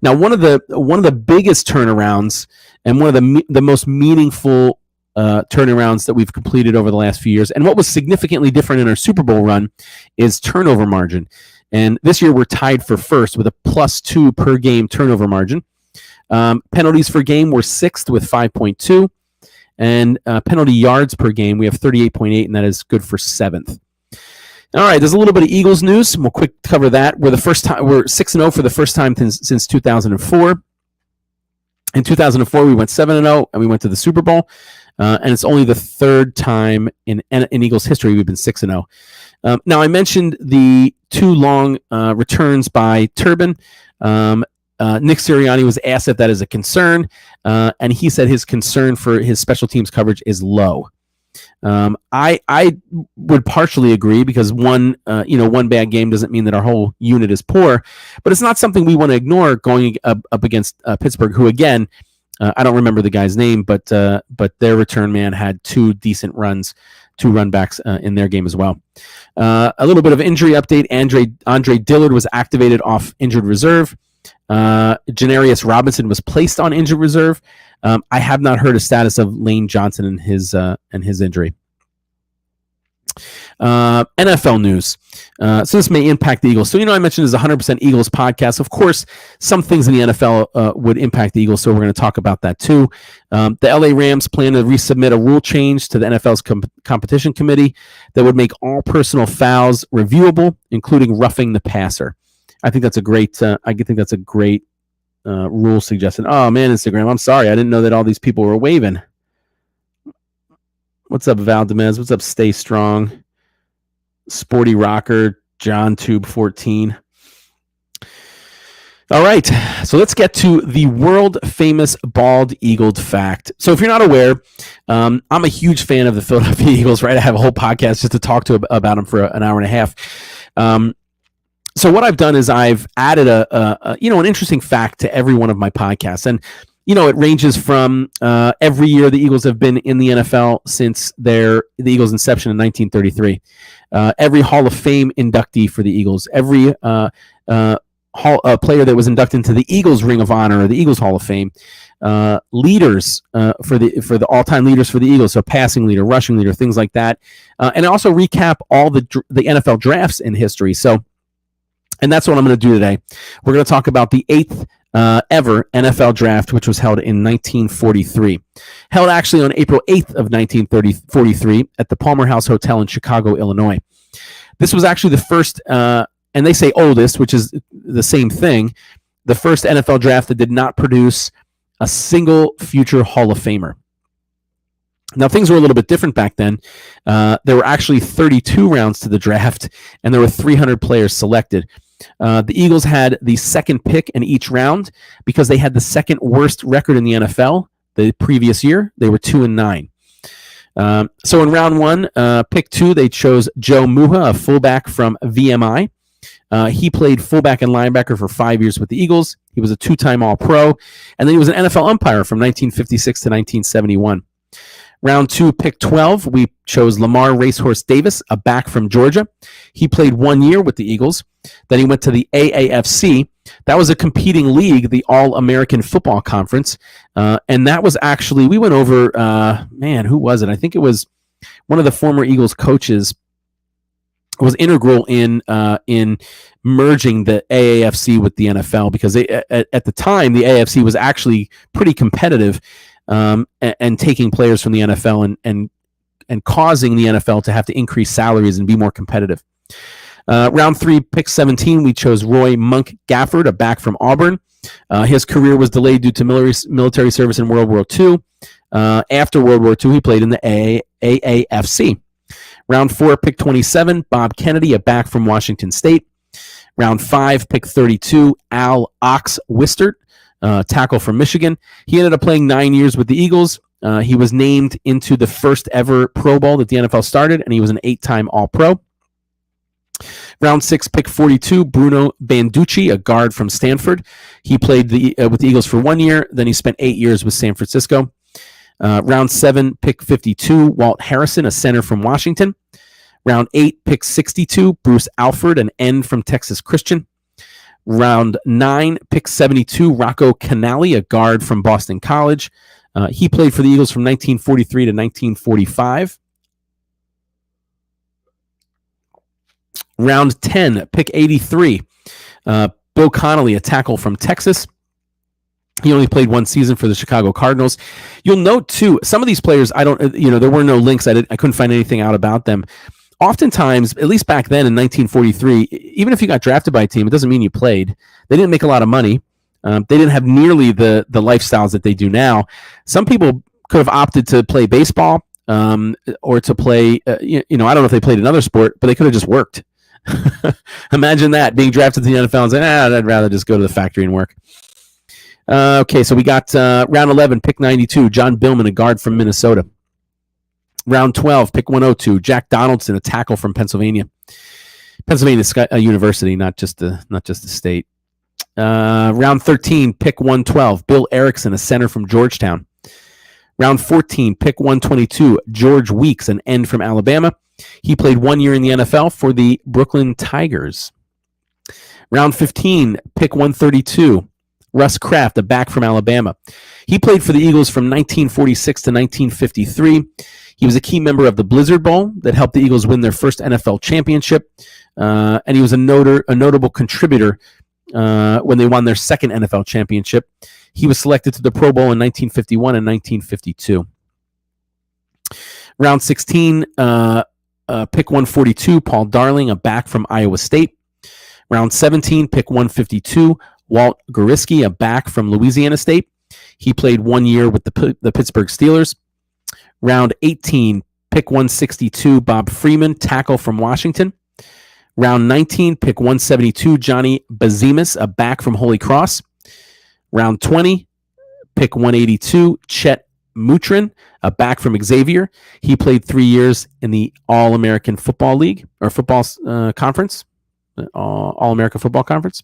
Now, one of the biggest turnarounds and one of the most meaningful turnarounds that we've completed over the last few years, and what was significantly different in our Super Bowl run, is turnover margin. And this year we're tied for first with a +2 per game turnover margin. Penalties per game were 6th with 5.2, and penalty yards per game we have 38.8, and that is good for 7th. All right, there's a little bit of Eagles news. We'll quick cover that. We're 6-0 for the first time since 2004. In 2004, we went 7-0, and we went to the Super Bowl. And it's only the 3rd time in Eagles history we've been 6-0. Now, I mentioned the 2 long returns by Turbin. Nick Sirianni was asked if that is a concern, and he said his concern for his special teams coverage is low. I would partially agree, because one bad game doesn't mean that our whole unit is poor, but it's not something we want to ignore going up against Pittsburgh, who again, I don't remember the guy's name, but their return man had 2 decent runs, 2 run backs in their game as well. A little bit of injury update. Andre Dillard was activated off injured reserve. Janarius Robinson was placed on injured reserve. I have not heard a status of Lane Johnson and his injury. NFL news. So this may impact the Eagles. So, I mentioned this is a 100% Eagles podcast. Of course, some things in the NFL would impact the Eagles, so we're going to talk about that too. The LA Rams plan to resubmit a rule change to the NFL's competition committee that would make all personal fouls reviewable, including roughing the passer. I think that's a great. Rule suggestion. Oh man, Instagram. I'm sorry, I didn't know that all these people were waving. What's up, Valdemez? What's up, Stay Strong? Sporty Rocker, John Tube 14. All right, so let's get to the world famous bald eagled fact. So if you're not aware, I'm a huge fan of the Philadelphia Eagles, right? I have a whole podcast just to talk about them for an hour and a half. So what I've done is I've added an interesting fact to every one of my podcasts. And, it ranges from every year the Eagles have been in the NFL since the Eagles' inception in 1933. Every Hall of Fame inductee for the Eagles, every player that was inducted into the Eagles Ring of Honor or the Eagles Hall of Fame, leaders for the all-time leaders for the Eagles, so passing leader, rushing leader, things like that. And also recap all the NFL drafts in history. And that's what I'm going to do today. We're going to talk about the 8th ever NFL draft, which was held in 1943. Held actually on April 8th of 1943 at the Palmer House Hotel in Chicago, Illinois. This was actually the first, and they say oldest, which is the same thing, the first NFL draft that did not produce a single future Hall of Famer. Now, things were a little bit different back then. There were actually 32 rounds to the draft, and there were 300 players selected. The Eagles had the 2nd pick in each round because they had the 2nd worst record in the NFL the previous year. They were 2-9. So in round 1, pick 2, they chose Joe Muha, a fullback from VMI. He played fullback and linebacker for 5 years with the Eagles. He was a 2-time All-Pro, and then he was an NFL umpire from 1956 to 1971. Round 2, pick 12, we chose Lamar Racehorse Davis, a back from Georgia. He played 1 year with the Eagles. Then he went to the AAFC. That was a competing league, the All-American Football Conference. And that was actually, we went over, who was it? I think it was one of the former Eagles coaches was integral in merging the AAFC with the NFL, because at the time, the AAFC was actually pretty competitive. And taking players from the NFL and causing the NFL to have to increase salaries and be more competitive. Round 3, pick 17, we chose Roy Monk Gafford, a back from Auburn. His career was delayed due to military service in World War II. After World War II, he played in the AAFC. Round 4, pick 27, Bob Kennedy, a back from Washington State. Round 5, pick 32, Al Ox Wistert, tackle from Michigan. He ended up playing 9 years with the Eagles. He was named into the first ever Pro Bowl that the NFL started, and he was an 8-time All-Pro. Round 6, pick 42, Bruno Banducci, a guard from Stanford. He played with the Eagles for 1 year. Then he spent 8 years with San Francisco. Round 7, pick 52, Walt Harrison, a center from Washington. Round 8, pick 62, Bruce Alford, an end from Texas Christian. Round 9, pick 72, Rocco Canali, a guard from Boston College. He played for the Eagles from 1943 to 1945. Round 10, pick 83, Bill Connolly, a tackle from Texas. He only played 1 season for the Chicago Cardinals. You'll note, too, some of these players, there were no links. I couldn't find anything out about them. Oftentimes, at least back then in 1943, even if you got drafted by a team, it doesn't mean you played. They didn't make a lot of money. They didn't have nearly the lifestyles that they do now. Some people could have opted to play baseball or to play, I don't know if they played another sport, but they could have just worked. Imagine that, being drafted to the NFL and saying, I'd rather just go to the factory and work. Okay, so we got round 11, pick 92, John Billman, a guard from Minnesota. Round 12, pick 102, Jack Donaldson, a tackle from Pennsylvania. Pennsylvania University, not just a state. Round 13, pick 112, Bill Erickson, a center from Georgetown. Round 14, pick 122, George Weeks, an end from Alabama. He played 1 year in the NFL for the Brooklyn Tigers. Round 15, pick 132, Russ Kraft, a back from Alabama. He played for the Eagles from 1946 to 1953. He was a key member of the Blizzard Bowl that helped the Eagles win their first NFL championship, and he was a notable contributor when they won their second NFL championship. He was selected to the Pro Bowl in 1951 and 1952. Round 16, pick 142, Paul Darling, a back from Iowa State. Round 17, pick 152, Walt Goriski, a back from Louisiana State. He played 1 year with the Pittsburgh Steelers. Round 18, pick 162, Bob Freeman, tackle from Washington. Round 19, pick 172, Johnny Bazimis, a back from Holy Cross. Round 20, pick 182, Chet Mutrin, a back from Xavier. He played 3 years in the All-American Football League, or football conference, All-American Football Conference.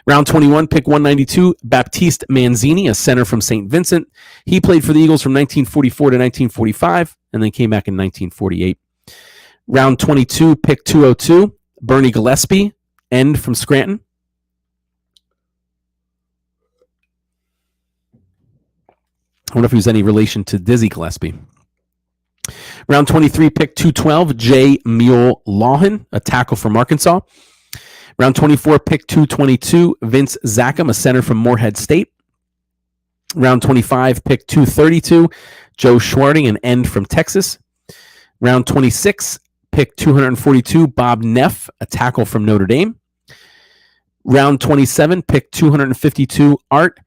Round 21, pick 192, Baptiste Manzini, a center from St. Vincent. He played for the Eagles from 1944 to 1945, and then came back in 1948. Round 22, pick 202, Bernie Gillespie, end from Scranton. I wonder if he was any relation to Dizzy Gillespie. Round 23, pick 212, Jay Mule Lawhan, a tackle from Arkansas. Round 24, pick 222, Vince Zackham, a center from Morehead State. Round 25, pick 232, Joe Schwarting, an end from Texas. Round 26, pick 242, Bob Neff, a tackle from Notre Dame. Round 27, pick 252, Art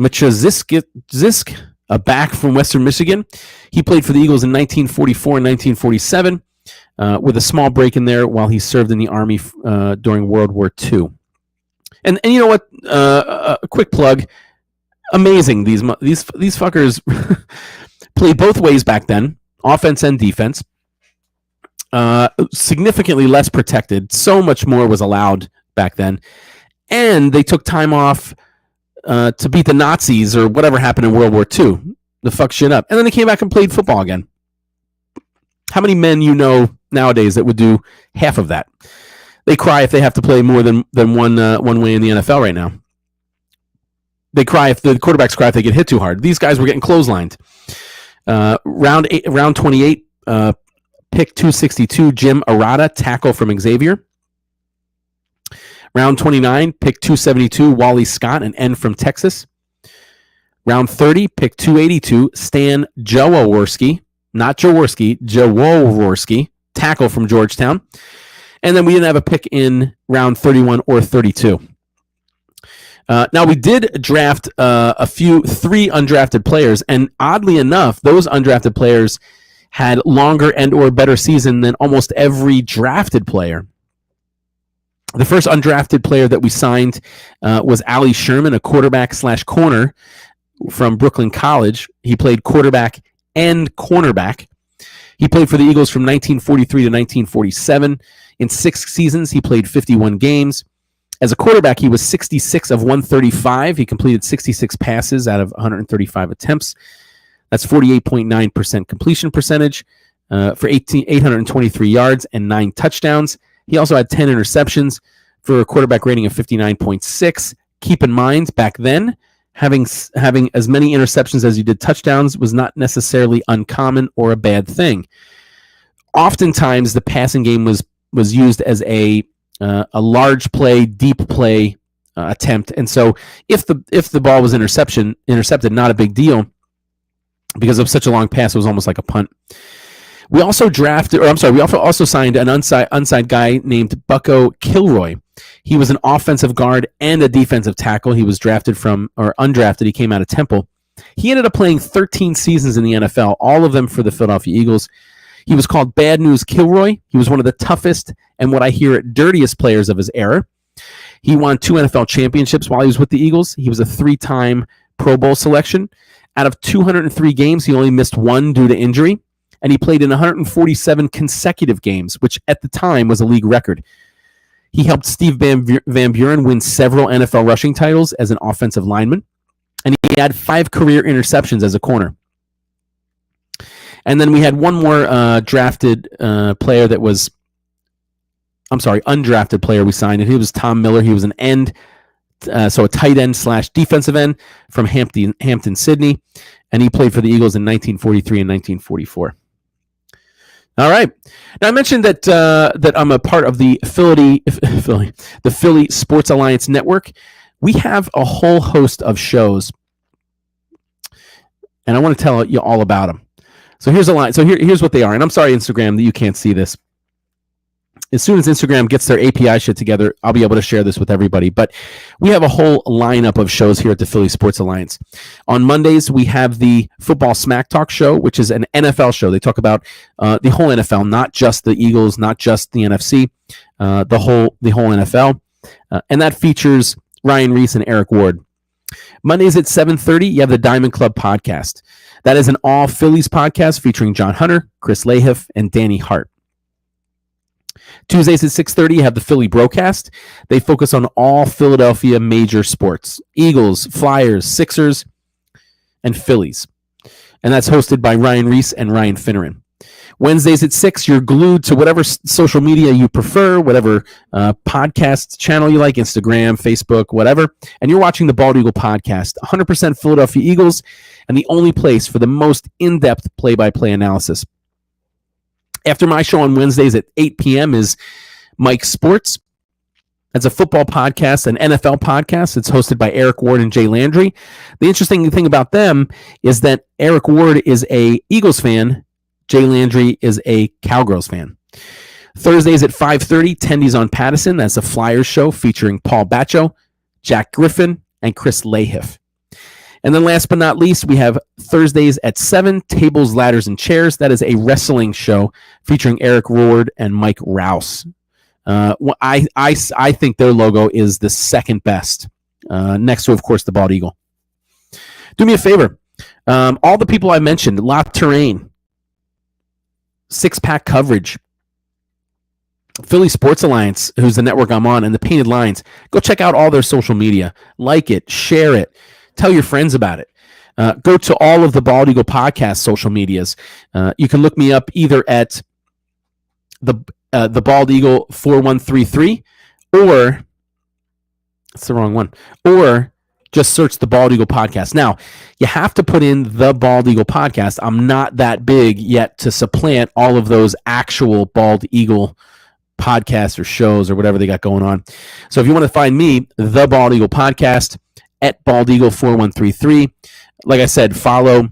Machazisk, a back from Western Michigan. He played for the Eagles in 1944 and 1947. With a small break in there while he served in the Army during World War II. And you know what? A quick plug. Amazing. These fuckers played both ways back then, offense and defense. Significantly less protected. So much more was allowed back then. And they took time off to beat the Nazis or whatever happened in World War II. To fuck shit up. And then they came back and played football again. How many men you know nowadays that would do half of that? They cry if they have to play more than one way in the NFL right now. They cry if the quarterbacks cry if they get hit too hard. These guys were getting clotheslined. Round 28, pick 262, Jim Arata, tackle from Xavier. Round 29, pick 272, Wally Scott, an end from Texas. Round 30, pick 282, Stan Jaworski. Not Jaworski, Jaworski, tackle from Georgetown. And then we didn't have a pick in round 31 or 32. Now, we did draft three undrafted players, and oddly enough, those undrafted players had longer and or better season than almost every drafted player. The first undrafted player that we signed was Ali Sherman, a quarterback/corner from Brooklyn College. He played quarterback and cornerback. He played for the Eagles from 1943 to 1947. In 6 seasons, he played 51 games. As a quarterback, he was 66 of 135. He completed 66 passes out of 135 attempts. That's 48.9% completion percentage for 823 yards and 9 touchdowns. He also had 10 interceptions for a quarterback rating of 59.6. Keep in mind, back then, having as many interceptions as you did touchdowns was not necessarily uncommon or a bad thing. Oftentimes, the passing game was used as a large play, deep play attempt, and so if the ball was intercepted, not a big deal because of such a long pass. It was almost like a punt. We also signed an unsigned guy named Bucko Kilroy. He was an offensive guard and a defensive tackle. He was undrafted. He came out of Temple. He ended up playing 13 seasons in the NFL, all of them for the Philadelphia Eagles. He was called Bad News Kilroy. He was one of the toughest and what I hear dirtiest players of his era. He won 2 NFL championships while he was with the Eagles. He was a 3-time Pro Bowl selection. Out of 203 games, he only missed 1 due to injury, and he played in 147 consecutive games, which at the time was a league record. He helped Steve Van Buren win several NFL rushing titles as an offensive lineman, and he had 5 career interceptions as a corner. And then we had one more undrafted player we signed, and he was Tom Miller. He was an end, so a tight end / defensive end from Hampton, Sydney, and he played for the Eagles in 1943 and 1944. All right. Now I mentioned that I'm a part of the Philly Sports Alliance Network. We have a whole host of shows, and I want to tell you all about them. So here's a line. So here's what they are. And I'm sorry, Instagram, that you can't see this. As soon as Instagram gets their API shit together, I'll be able to share this with everybody. But we have a whole lineup of shows here at the Philly Sports Alliance. On Mondays, we have the Football Smack Talk show, which is an NFL show. They talk about the whole NFL, not just the Eagles, not just the NFC, the whole NFL. And that features Ryan Reese and Eric Ward. Mondays at 7:30, you have the Diamond Club podcast. That is an all Phillies podcast featuring John Hunter, Chris Lahiff, and Danny Hart. Tuesdays at 6:30, you have the Philly Broadcast. They focus on all Philadelphia major sports: Eagles, Flyers, Sixers, and Phillies. And that's hosted by Ryan Reese and Ryan Finneran. Wednesdays at 6, you're glued to whatever social media you prefer, whatever podcast channel you like, Instagram, Facebook, whatever, and you're watching the Bald Eagle podcast, 100% Philadelphia Eagles, and the only place for the most in-depth play-by-play analysis. After my show on Wednesdays at 8 p.m. is Mike Sports. That's a football podcast, an NFL podcast. It's hosted by Eric Ward and Jay Landry. The interesting thing about them is that Eric Ward is a Eagles fan. Jay Landry is a Cowgirls fan. Thursdays at 5:30, Tendies on Pattison. That's a Flyers show featuring Paul Baccio, Jack Griffin, and Chris Lahiff. And then last but not least, we have Thursdays at 7, Tables, Ladders, and Chairs. That is a wrestling show featuring Eric Ward and Mike Rouse. I think their logo is the second best, next to, of course, the Bald Eagle. Do me a favor. All the people I mentioned, La Terrain, Six Pack Coverage, Philly Sports Alliance, who's the network I'm on, and the Painted Lines, go check out all their social media. Like it, share it, tell your friends about it. Go to all of the Bald Eagle podcast social medias. You can look me up either at the Bald Eagle 4133, or it's the wrong one, or just search the Bald Eagle podcast. Now, you have to put in the Bald Eagle podcast. I'm not that big yet to supplant all of those actual Bald Eagle podcasts or shows or whatever they got going on. So if you want to find me, the Bald Eagle podcast at Bald Eagle 4133. Like I said, follow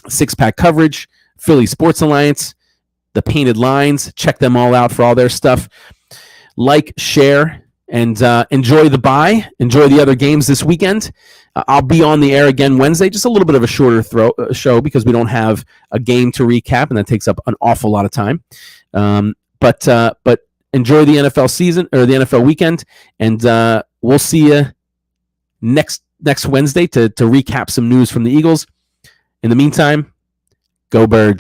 Six Pack Coverage, Philly Sports Alliance, the Painted Lines. Check them all out for all their stuff. Like, share, and enjoy the bye. Enjoy the other games this weekend. I'll be on the air again Wednesday, just a little bit of a shorter show because we don't have a game to recap, and that takes up an awful lot of time. But enjoy the NFL season or the NFL weekend, and we'll see you next Wednesday to recap some news from the Eagles. In the meantime, go Birds.